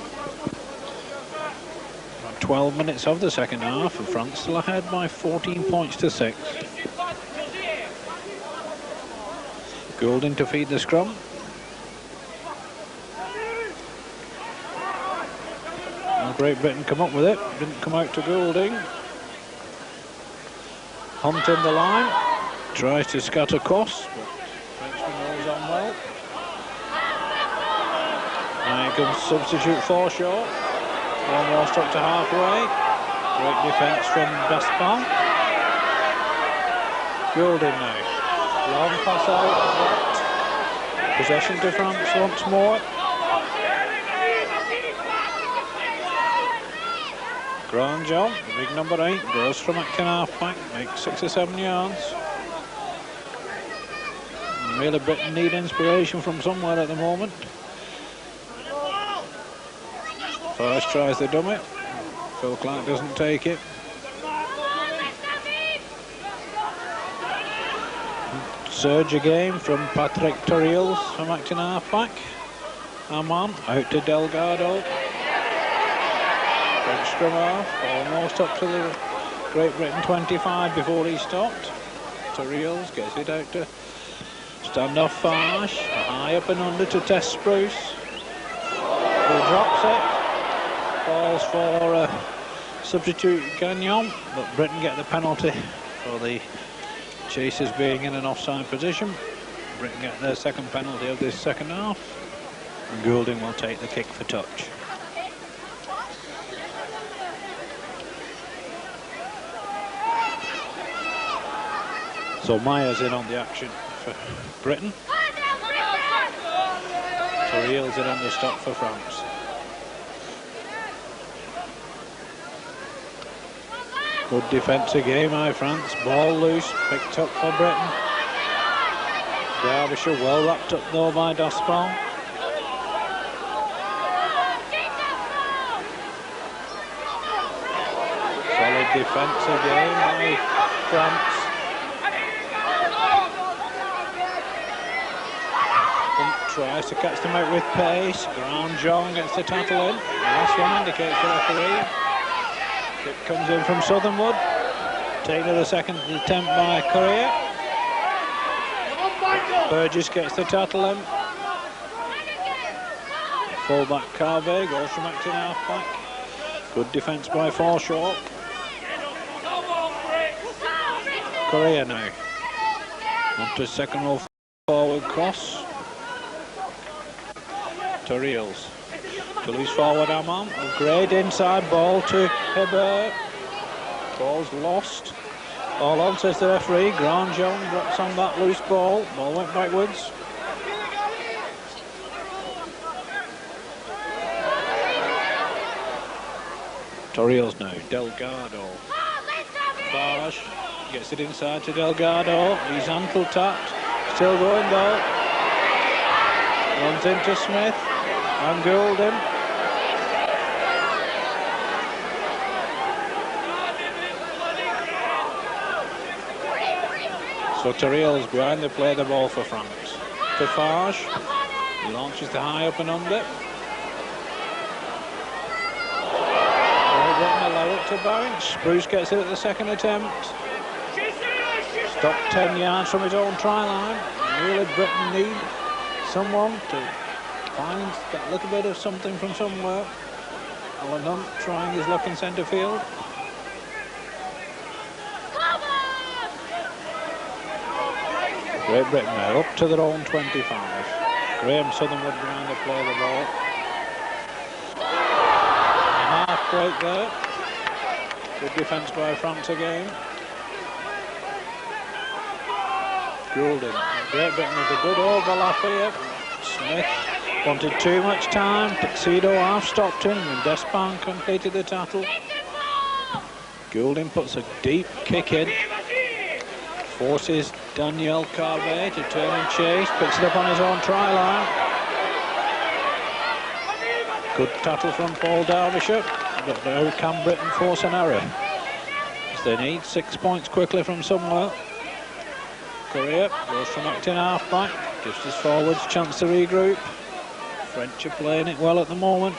About 12 minutes of the second half, and France still ahead by 14 points to 6. Goulding to feed the scrum. Well, Great Britain come up with it, didn't come out to Goulding. Hunt in the line, tries to scatter costs, but Frenchman rolls on well. Now here comes substitute Forshaw. Almost up to halfway. Great defence from Gaspar. Goulding now. Long pass out. Possession to France once more. Grandjean, the big number 8, goes from acting half-back, makes 6 or 7 yards. And really Britain need inspiration from somewhere at the moment. First tries the dummy. Phil Clark doesn't take it. Surge again from Patrick Torriels from acting half-back. Amman out to Delgado. French scrum half, almost up to the Great Britain 25 before he stopped. Torriels gets it out to stand-off Fage. High up and under to Tess Spruce. Who drops it. Falls for substitute Gagnon, but Britain get the penalty for the chasers being in an offside position. Britain get their second penalty of this second half. And Goulding will take the kick for touch. So Myers in on the action for Britain. Torreal's in on the stop for France. Good defensive game by France. Ball loose, picked up for Britain. Derbyshire well wrapped up though by Dospal. Solid defensive game by France. Tries to catch them out with pace. Grandjean gets the tackle in. The last one indicates the referee. It comes in from Southernwood. Taken to the second attempt by Correa. Burgess gets the tackle in. Full-back Carvey goes from acting half-back. Good defence by Forshaw. Correa now. On to second row forward cross. Torreals. To loose forward Amman. A great inside ball to Hebert. Ball's lost. All on, says the referee. Grandjean drops on that loose ball. Ball went backwards. Torreals now. Delgado. Farage gets it inside to Delgado. He's ankle tapped. Still going though. Runs into Smith. And Goulding. So Torreal's behind, they play the ball for France. To Farge. He launches the high up and under. Britain allow it to bounce. Spruce gets it at the second attempt. Stopped 10 yards from his own try line. Really Britain need someone to find that little bit of something from somewhere. Alan Hunt trying his luck in centre field. Great Britain now up to their own 25. Graham Southernwood behind to play the ball. A half break there. Good defence by France again. Goulding. Great Britain with a good overlap here. Smith wanted too much time. Tuxedo half stopped him and Despan completed the tackle. Goulding puts a deep kick in. Forces Daniel Carvey to turn and chase. Picks it up on his own try line. Good tackle from Paul Derbyshire. But now can Britain force an error? As they need 6 points quickly from somewhere. Correa goes from acting half-back. Gives his forwards chance to regroup. French are playing it well at the moment.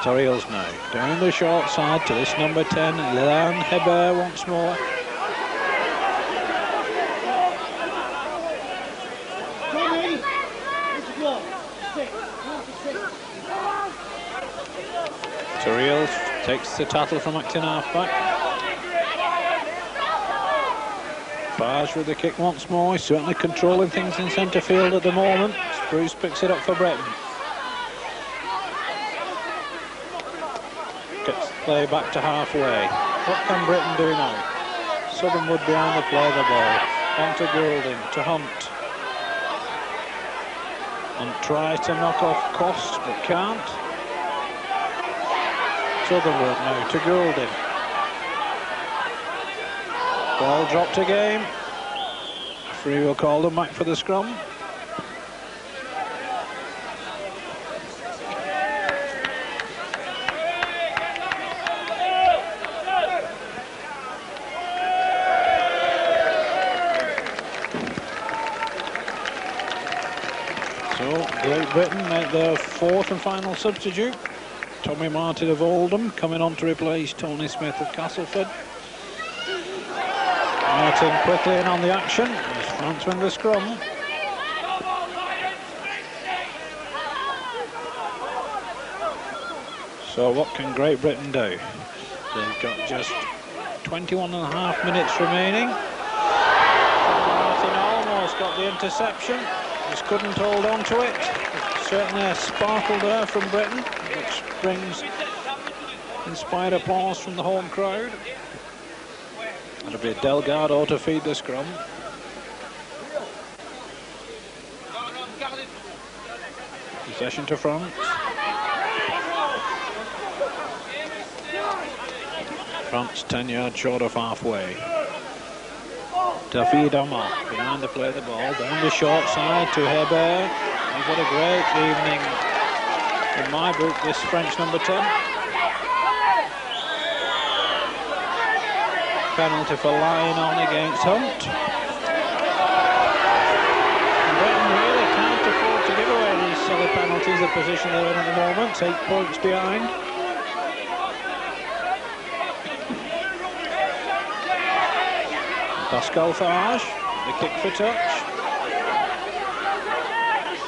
Torreals now down the short side to this number 10, Leon Hebert once more. Torreals takes the tackle from acting half-back. Farge with the kick once more. He's certainly controlling things in centre field at the moment. Spruce picks it up for Britain. Gets the play back to halfway. What can Britain do now? Southernwood behind the play the ball. On to Goulding, to Hunt. And tries to knock off Cost, but can't. Southernwood now to Goulding. Ball dropped again. Referee will call them back for the scrum. So Great Britain make their fourth and final substitute. Tommy Martin of Oldham coming on to replace Tony Smith of Castleford. Martin quickly in on the action as France win the scrum. So what can Great Britain do? They've got just 21.5 minutes remaining. Martin almost got the interception, just couldn't hold on to it. Certainly a sparkle there from Britain, which brings inspired applause from the home crowd. It'll be Delgado to feed the scrum. Possession to France. France 10 yards short of halfway. David Amar behind the play, the ball down the short side to Hebert. He's had a great evening in my book, this French number 10. Penalty for lying on against Hunt. Britain really can't afford to give away these silly penalties, the position they're in at the moment, 8 points behind. Pascal Farge, the kick for touch.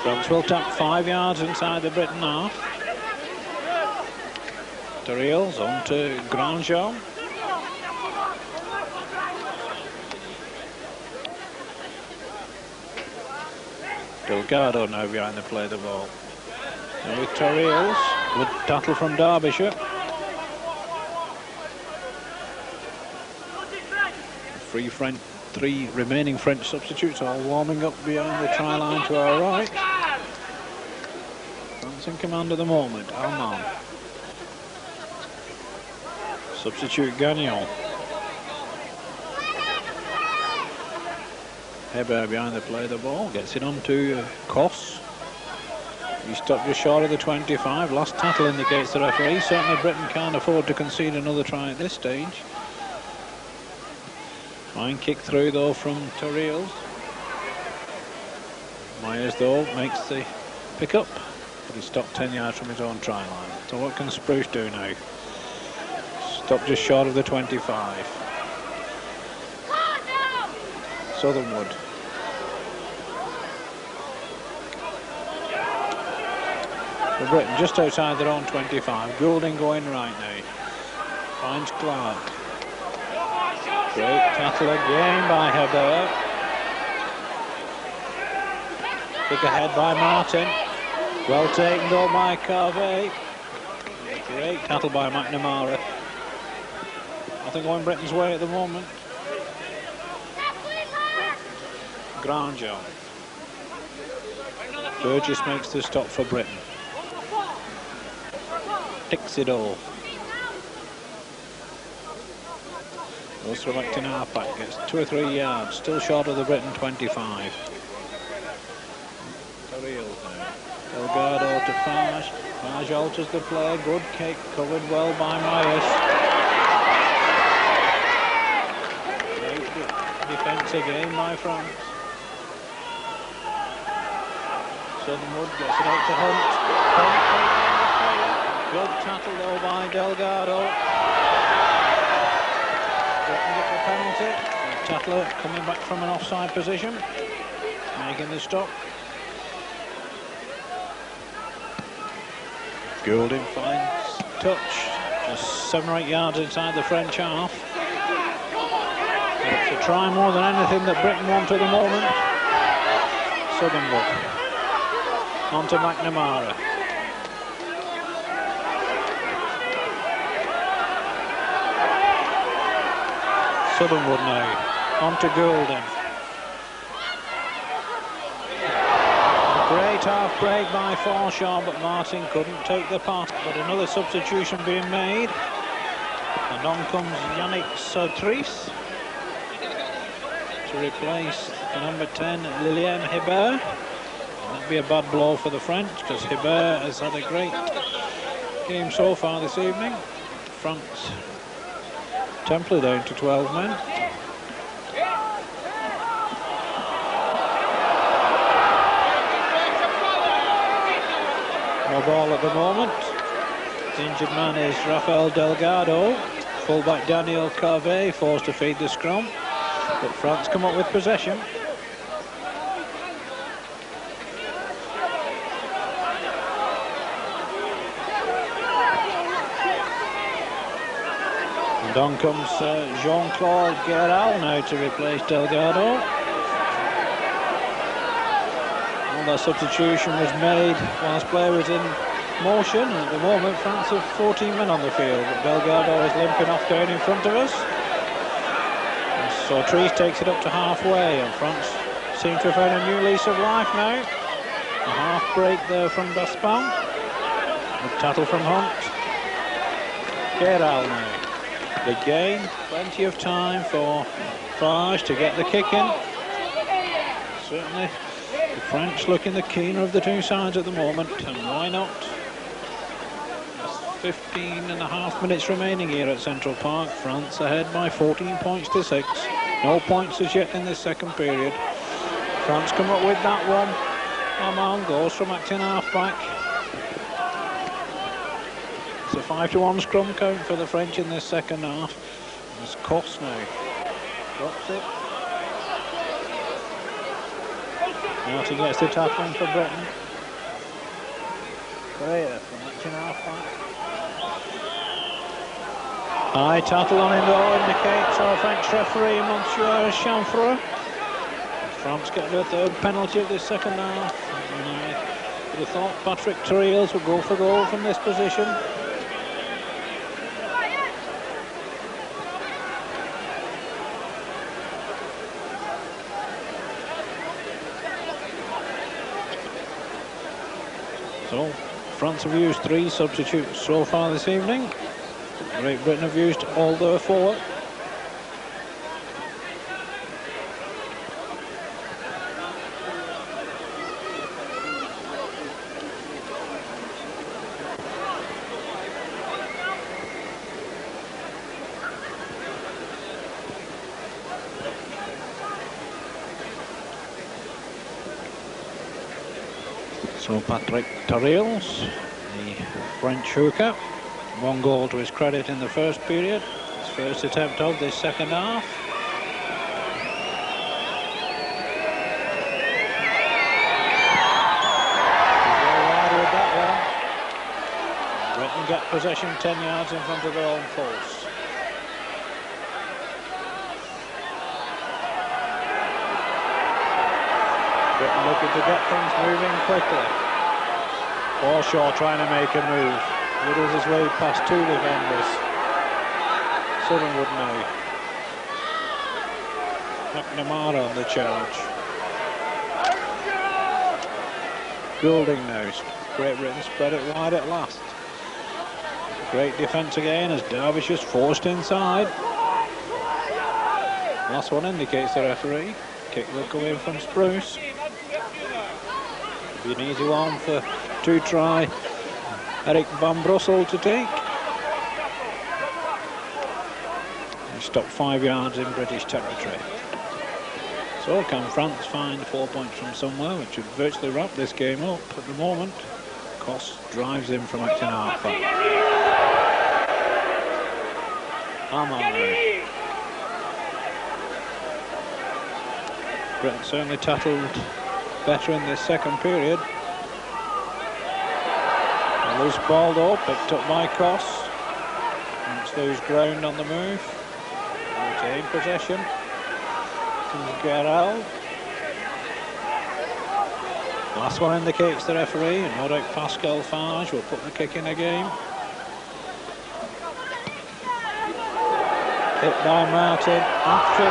France will tap 5 yards inside the Britain half. Torreals on to Grandjean. Delgado now behind the play the ball. And with Torreals, good tackle from Derbyshire. Three remaining French substitutes all warming up behind the try line to our right. France in command at the moment. Alman. Substitute Gagnon. Hebert behind the play the ball, gets it on to Kos. He stopped just short of the 25. Last tackle indicates the referee. Certainly Britain can't afford to concede another try at this stage. Fine kick through though from Torreals. Myers though makes the pick up, but he's stopped 10 yards from his own try line. So what can Spruce do now? Stop just short of the 25. Southernwood. For Britain just outside their own 25. Goulding going right now. Finds Clark. Great tackle again by Hebert. Kick ahead by Martin. Well taken though by Carvey. Great tackle by McNamara. Nothing going Britain's way at the moment. Grandjean. Burgess makes the stop for Britain. Picks it off. Goes through back to half-back, gets 2 or 3 yards, still short of the Britain 25. Torreals now. Delgado to Farge. Farge alters the play, good kick, covered well by Myers. Great defence again by France. Southernwood gets it out to Hunt. Good tackle though by Delgado. Britain get the penalty. Tattler coming back from an offside position, making the stop. Goulding finds touch, just 7 or 8 yards inside the French half. It's a try more than anything that Britain want at the moment. Southernwood on to McNamara. Southernwood now, on to Goulding. A great half break by Forshaw, but Martin couldn't take the pass. But another substitution being made. And on comes Yannick Sautrice to replace the number 10, Liliane Hebert. That'd be a bad blow for the French, because Hebert has had a great game so far this evening. France Templar down to 12 men. No ball at the moment. The injured man is Rafael Delgado. Fullback Daniel Carvey forced to feed the scrum. But France come up with possession. On comes Jean-Claude Guéral now to replace Delgado. Well, that substitution was made whilst play was in motion. At the moment, France have 14 men on the field, but Delgado is limping off down in front of us. And so Trees takes it up to halfway, and France seem to have found a new lease of life now. A half break there from Daspin. A tattle from Hunt. Guéral now. The gain, plenty of time for Farge to get the kick in. Certainly the French looking the keener of the two sides at the moment, and why not? There's 15.5 minutes remaining here at Central Park. France ahead by 14 points to 6. No points as yet in this second period. France come up with that one. Aman goes from acting half-back. It's a 5-1 scrum count for the French in this second half. It's Cost now. Drops it. Martin gets the tackling for Britain. Greater from acting half-back. High tattle on him though, indicates our French referee, Monsieur Chanfreux. France get their third penalty of this second half. And I would have thought Patrick Terriels would go for goal from this position. So, France have used 3 substitutes so far this evening. Great Britain have used all their 4. So Patrick Terriels, the French hooker, 1 goal to his credit in the first period. His first attempt of this second half. With that one. Britain get possession 10 yards in front of their own post. Britain looking to get things moving quickly. Forshaw trying to make a move. Whittles his way past 2 defenders. Southernwood now. McNamara on the charge. Goulding now. Great Britain spread it wide at last. Great defence again as Dervish is forced inside. Last one indicates the referee. Kick will come in from Spruce. Be an easy one for 2-try Eric Van Brussel to take. He stopped 5 yards in British territory. So can France find 4 points from somewhere, which would virtually wrap this game up at the moment. Cost drives in from acting half-back. Amar. Britain certainly tattled better in this second period. A loose ball though, picked up by Cost. Let's lose ground on the move. Retain possession. Comes Guéral. Last one indicates the referee, and no doubt Pascal Farge will put the kick in again. Hit by Martin after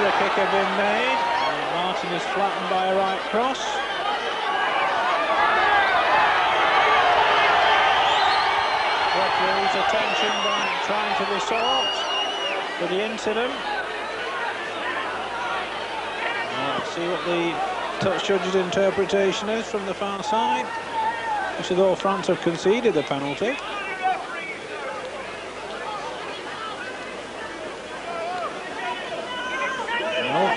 the kick had been made. And Martin is flattened by a right cross. Referee's attention by trying to be sought for the incident. Let's see what the touch judge's interpretation is from the far side. Actually, though France have conceded the penalty.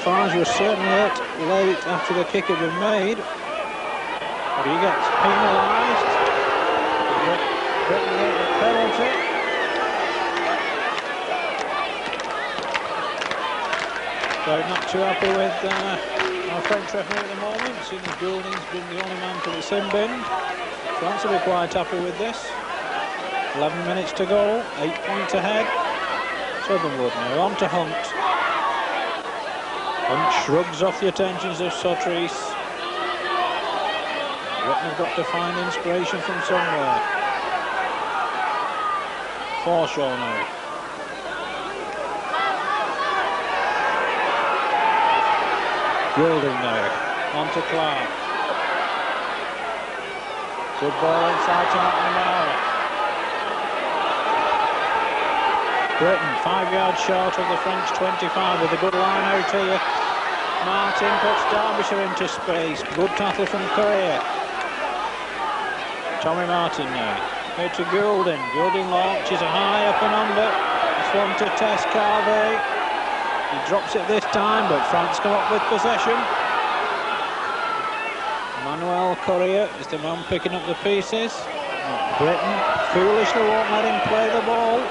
Farge was certainly hit late after the kick had been made, but he gets penalised. Britain get the penalty. So not too happy with our French referee at the moment, seeing as Goulding's been the only man to the sin bin. France will be quite happy with this. 11 minutes to go, 8 points ahead. Southernwood now on to Hunt. Hunt shrugs off the attentions of Sotris. Britain have got to find inspiration from somewhere. Forshaw now. Goulding now. On to Clark. Good ball inside to McNamara. Britain 5 yards short of the French 25 with a good line out here. Martin puts Derbyshire into space. Good tackle from Correa. Tommy Martin now. Out to Goulding. Goulding launches a high up and under. This one to Tess Carvey. He drops it this time, but France come up with possession. Manuel Correa is the man picking up the pieces. Britain foolishly won't let him play the ball.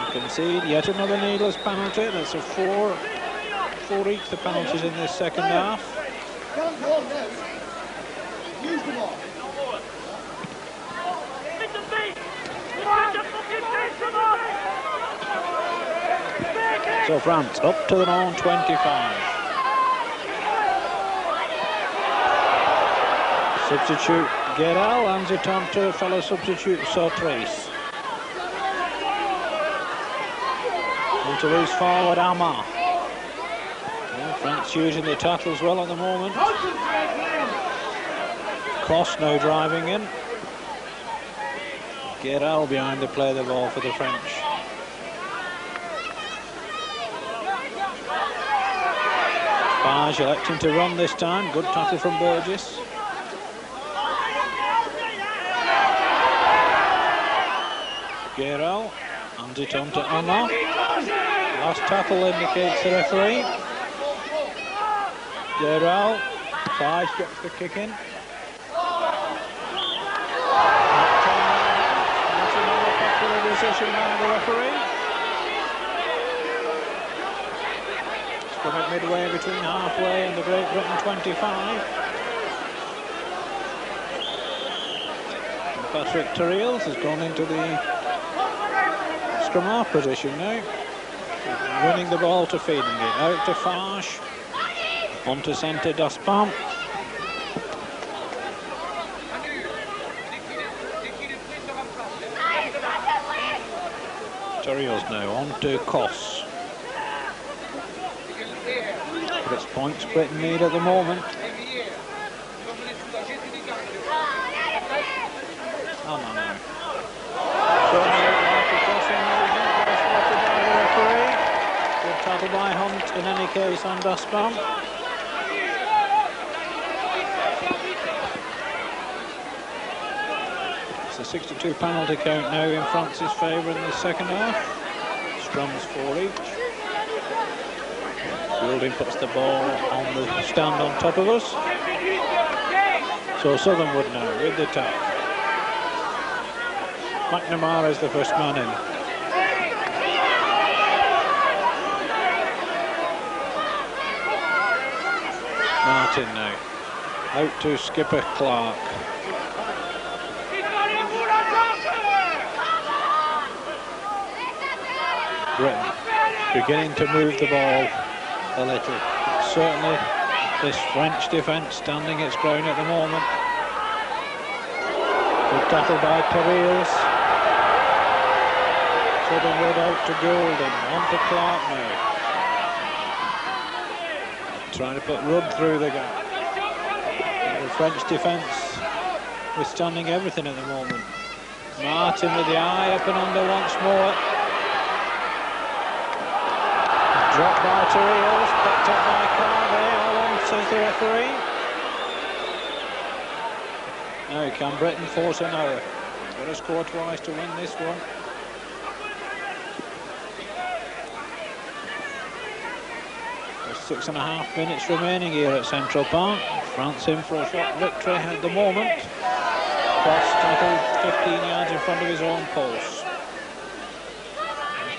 You can see yet another needless penalty. That's a four each the penalties in this second half. So France up to their own 25. Substitute Guéral hands it on to fellow substitute Sotris. Into loose forward Amar. Well, France using the tackles well at the moment. Koss now driving in. Guéral behind to play the ball for the French. Page electing to run this time. Good tackle from Burgess. Guéral hands it on to Amar. Last tackle indicates the referee. Guéral. Page gets the kick in. That's another popular decision by the referee. From it midway between halfway and the Great Britain 25. And Patrick Terreals has gone into the scrum half position now. Winning the ball to feeding it. Out to Farsh. On to centre Daspam. Terreals now on to Koss. But it's points Britain need at the moment. Oh no. Spotted by the referee. Good tackle by Hunt in any case on Daspam. It's a 62 penalty count now in France's favour in the second half. Scrums 4 each. Goulding puts the ball on the stand on top of us. So Southernwood now with the tap. McNamara is the first man in. Martin now. Out to skipper Clark. Britain beginning to move the ball a little. Certainly this French defence standing its ground at the moment. Good tackle by Terreals. Southernwood out to Goulding. On to Clark now. Trying to put Rudd through the gap. The French defence withstanding everything at the moment. Martin with the eye up and under once more. Dropped by Terreals, picked up by Carvey, all on, says the referee. Now can Britain force another? Got to score twice to win this one. There's 6.5 minutes remaining here at Central Park. France in for a shot victory at the moment. Koss tackled 15 yards in front of his own post.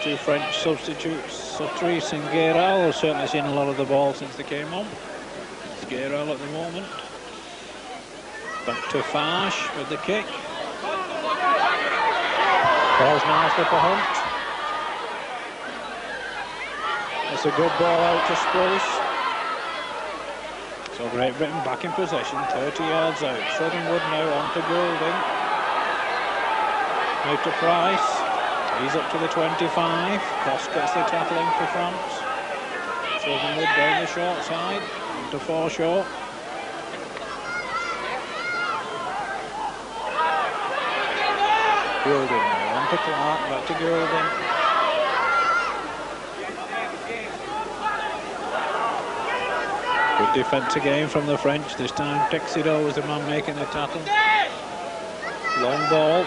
Two French substitutes, Sotris and Guéral, have certainly seen a lot of the ball since they came on. It's Guéral at the moment. Back to Farsh with the kick. Ball's nicely for Hunt. It's a good ball out to Spruce. So Great Britain back in possession, 30 yards out. Southernwood now on to Goulding. Now to Price. He's up to the 25. Cross gets the tackling for France. Southernwood down the short side. To Forshaw. Goulding now on to Clark. Back to Goulding. Good defence again from the French. This time Texido was the man making the tackle. Long ball.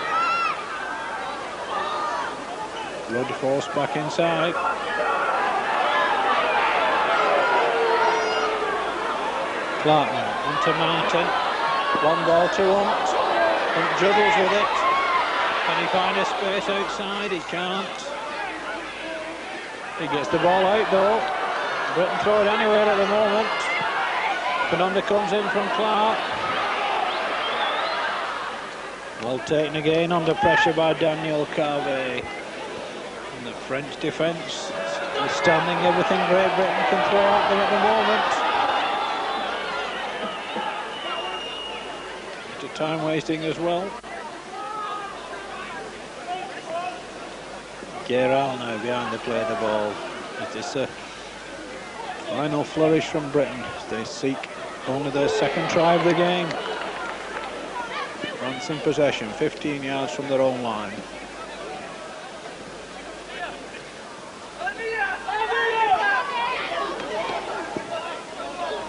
Blood forced back inside. Clark now into Martin. One ball to Hunt. Hunt juggles with it. Can he find a space outside? He can't. He gets the ball out though. Britain throw it anywhere at the moment. Fernanda comes in from Clark. Well taken again under pressure by Daniel Carvey. And the French defence is standing everything Great Britain can throw at them at the moment. To time wasting as well. Geral now behind the play of the ball. It is a final flourish from Britain as they seek only their second try of the game. France in possession, 15 yards from their own line.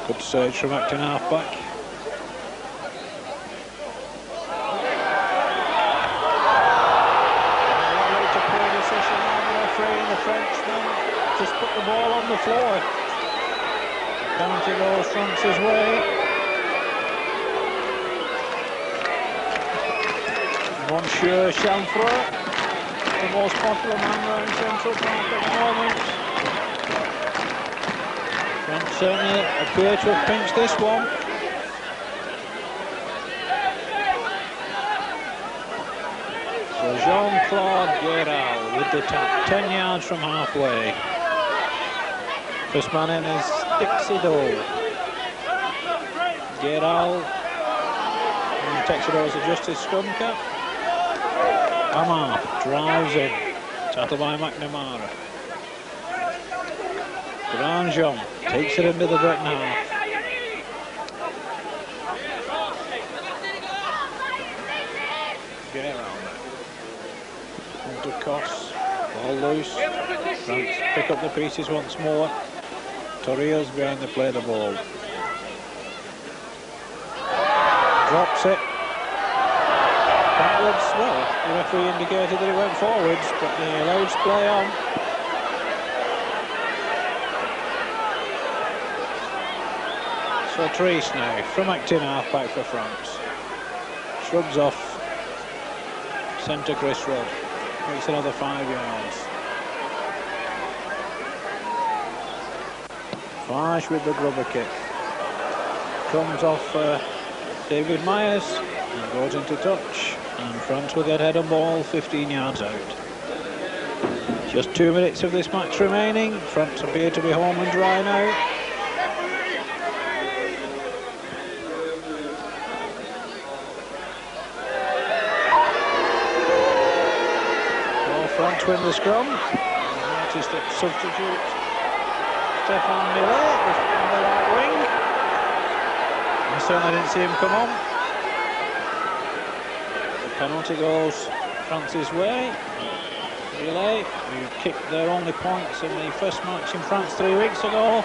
Good surge from acting half-back. The Frenchman just put the ball on the floor. County goes France's way. Monsieur Chanfreux, the most popular man around Central Park at the moment. France certainly appear to have pinched this one. So Jean-Claude Geral with the tap, 10 yards from halfway. First man in is Texido. Geral. And Texido's adjusted scrum cap. Amar drives in. Tackle by McNamara. Grandjean takes it into the Britain half. Geral. Onto Koss. Ball loose. France pick up the pieces once more. Torres behind the play of the ball. Drops it. Backwards, well, the referee indicated that it went forwards, but the allowed play on. So Treese now, from acting half-back for France. Shrugs off centre Chris Rudd. Makes another 5 yards. Farsh with the grubber kick. Comes off David Myers and goes into touch. And France will get head and ball 15 yards out. Just 2 minutes of this match remaining. France appear to be home and dry now. Well, France win the scrum. Notice that substitute Stefan Millet was on the right wing. I certainly didn't see him come on. The penalty goes France's way. Millet, who kicked their only points in the first match in France 3 weeks ago,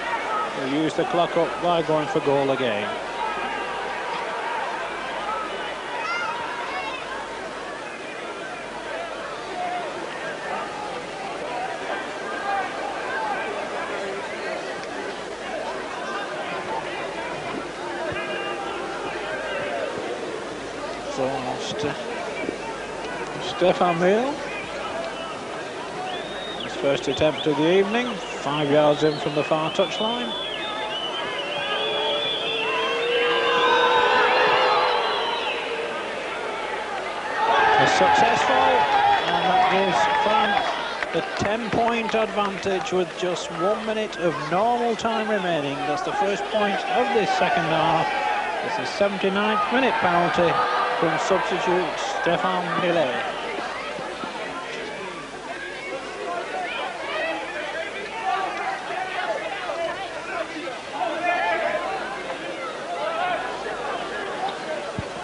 will use the clock up by going for goal again. Stefan Mill, his first attempt of the evening, 5 yards in from the far touchline. is successful, and that gives France a 10-point advantage with just 1 minute of normal time remaining. That's the first point of this second half. It's a 79th minute penalty from substitute Stéphane Millet.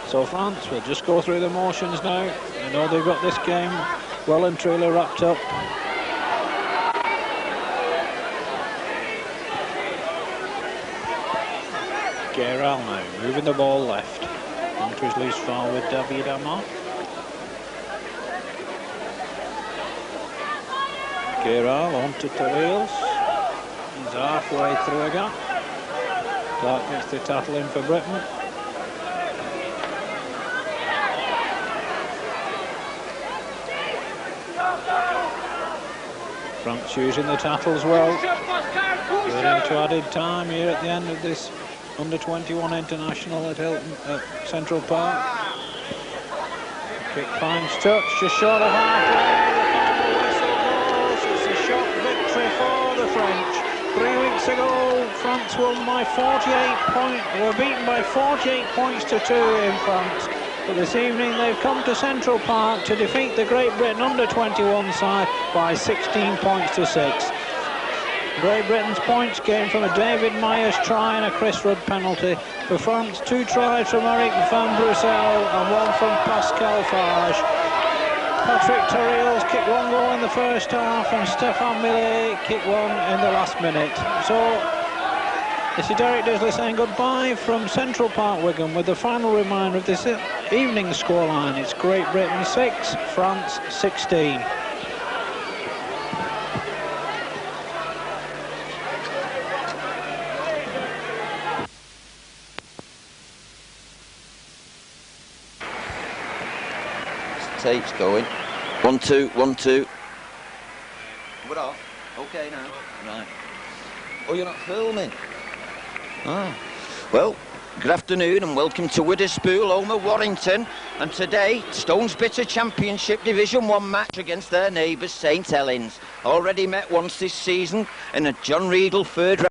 So France will just go through the motions now. I know they've got this game well and truly wrapped up. Guéral now moving the ball left onto his loose foul with David Amar. Guéral onto Torres. He's halfway through again. Clark gets the tackle in for Britain. France using the tackles well. We're into added time here at the end of this under-21 international at Central Park. Kick finds touch, just short of halfway. It's a shock victory for the French. 3 weeks ago, France won by 48 points. They were beaten by 48 points to 2 in France. But this evening they've come to Central Park to defeat the Great Britain under-21 side by 16 points to 6. Great Britain's points came from a David Myers try and a Chris Rudd penalty. For France, 2 tries from Eric Van Brussel and 1 from Pascal Farge. Patrick Torres kicked 1 goal in the first half and Stéphane Millet kicked 1 in the last minute. So this is Derek Disley saying goodbye from Central Park, Wigan, with the final reminder of this evening's scoreline. It's Great Britain 6, France 16. Tape's going. 1 2 1 2. We're off. Okay now. Right. Oh, you're not filming? Ah. Well, good afternoon and welcome to Witherspool, home of Warrington. And today, Stones Bitter Championship Division 1 match against their neighbours St Helens. Already met once this season in a John Riedel third round.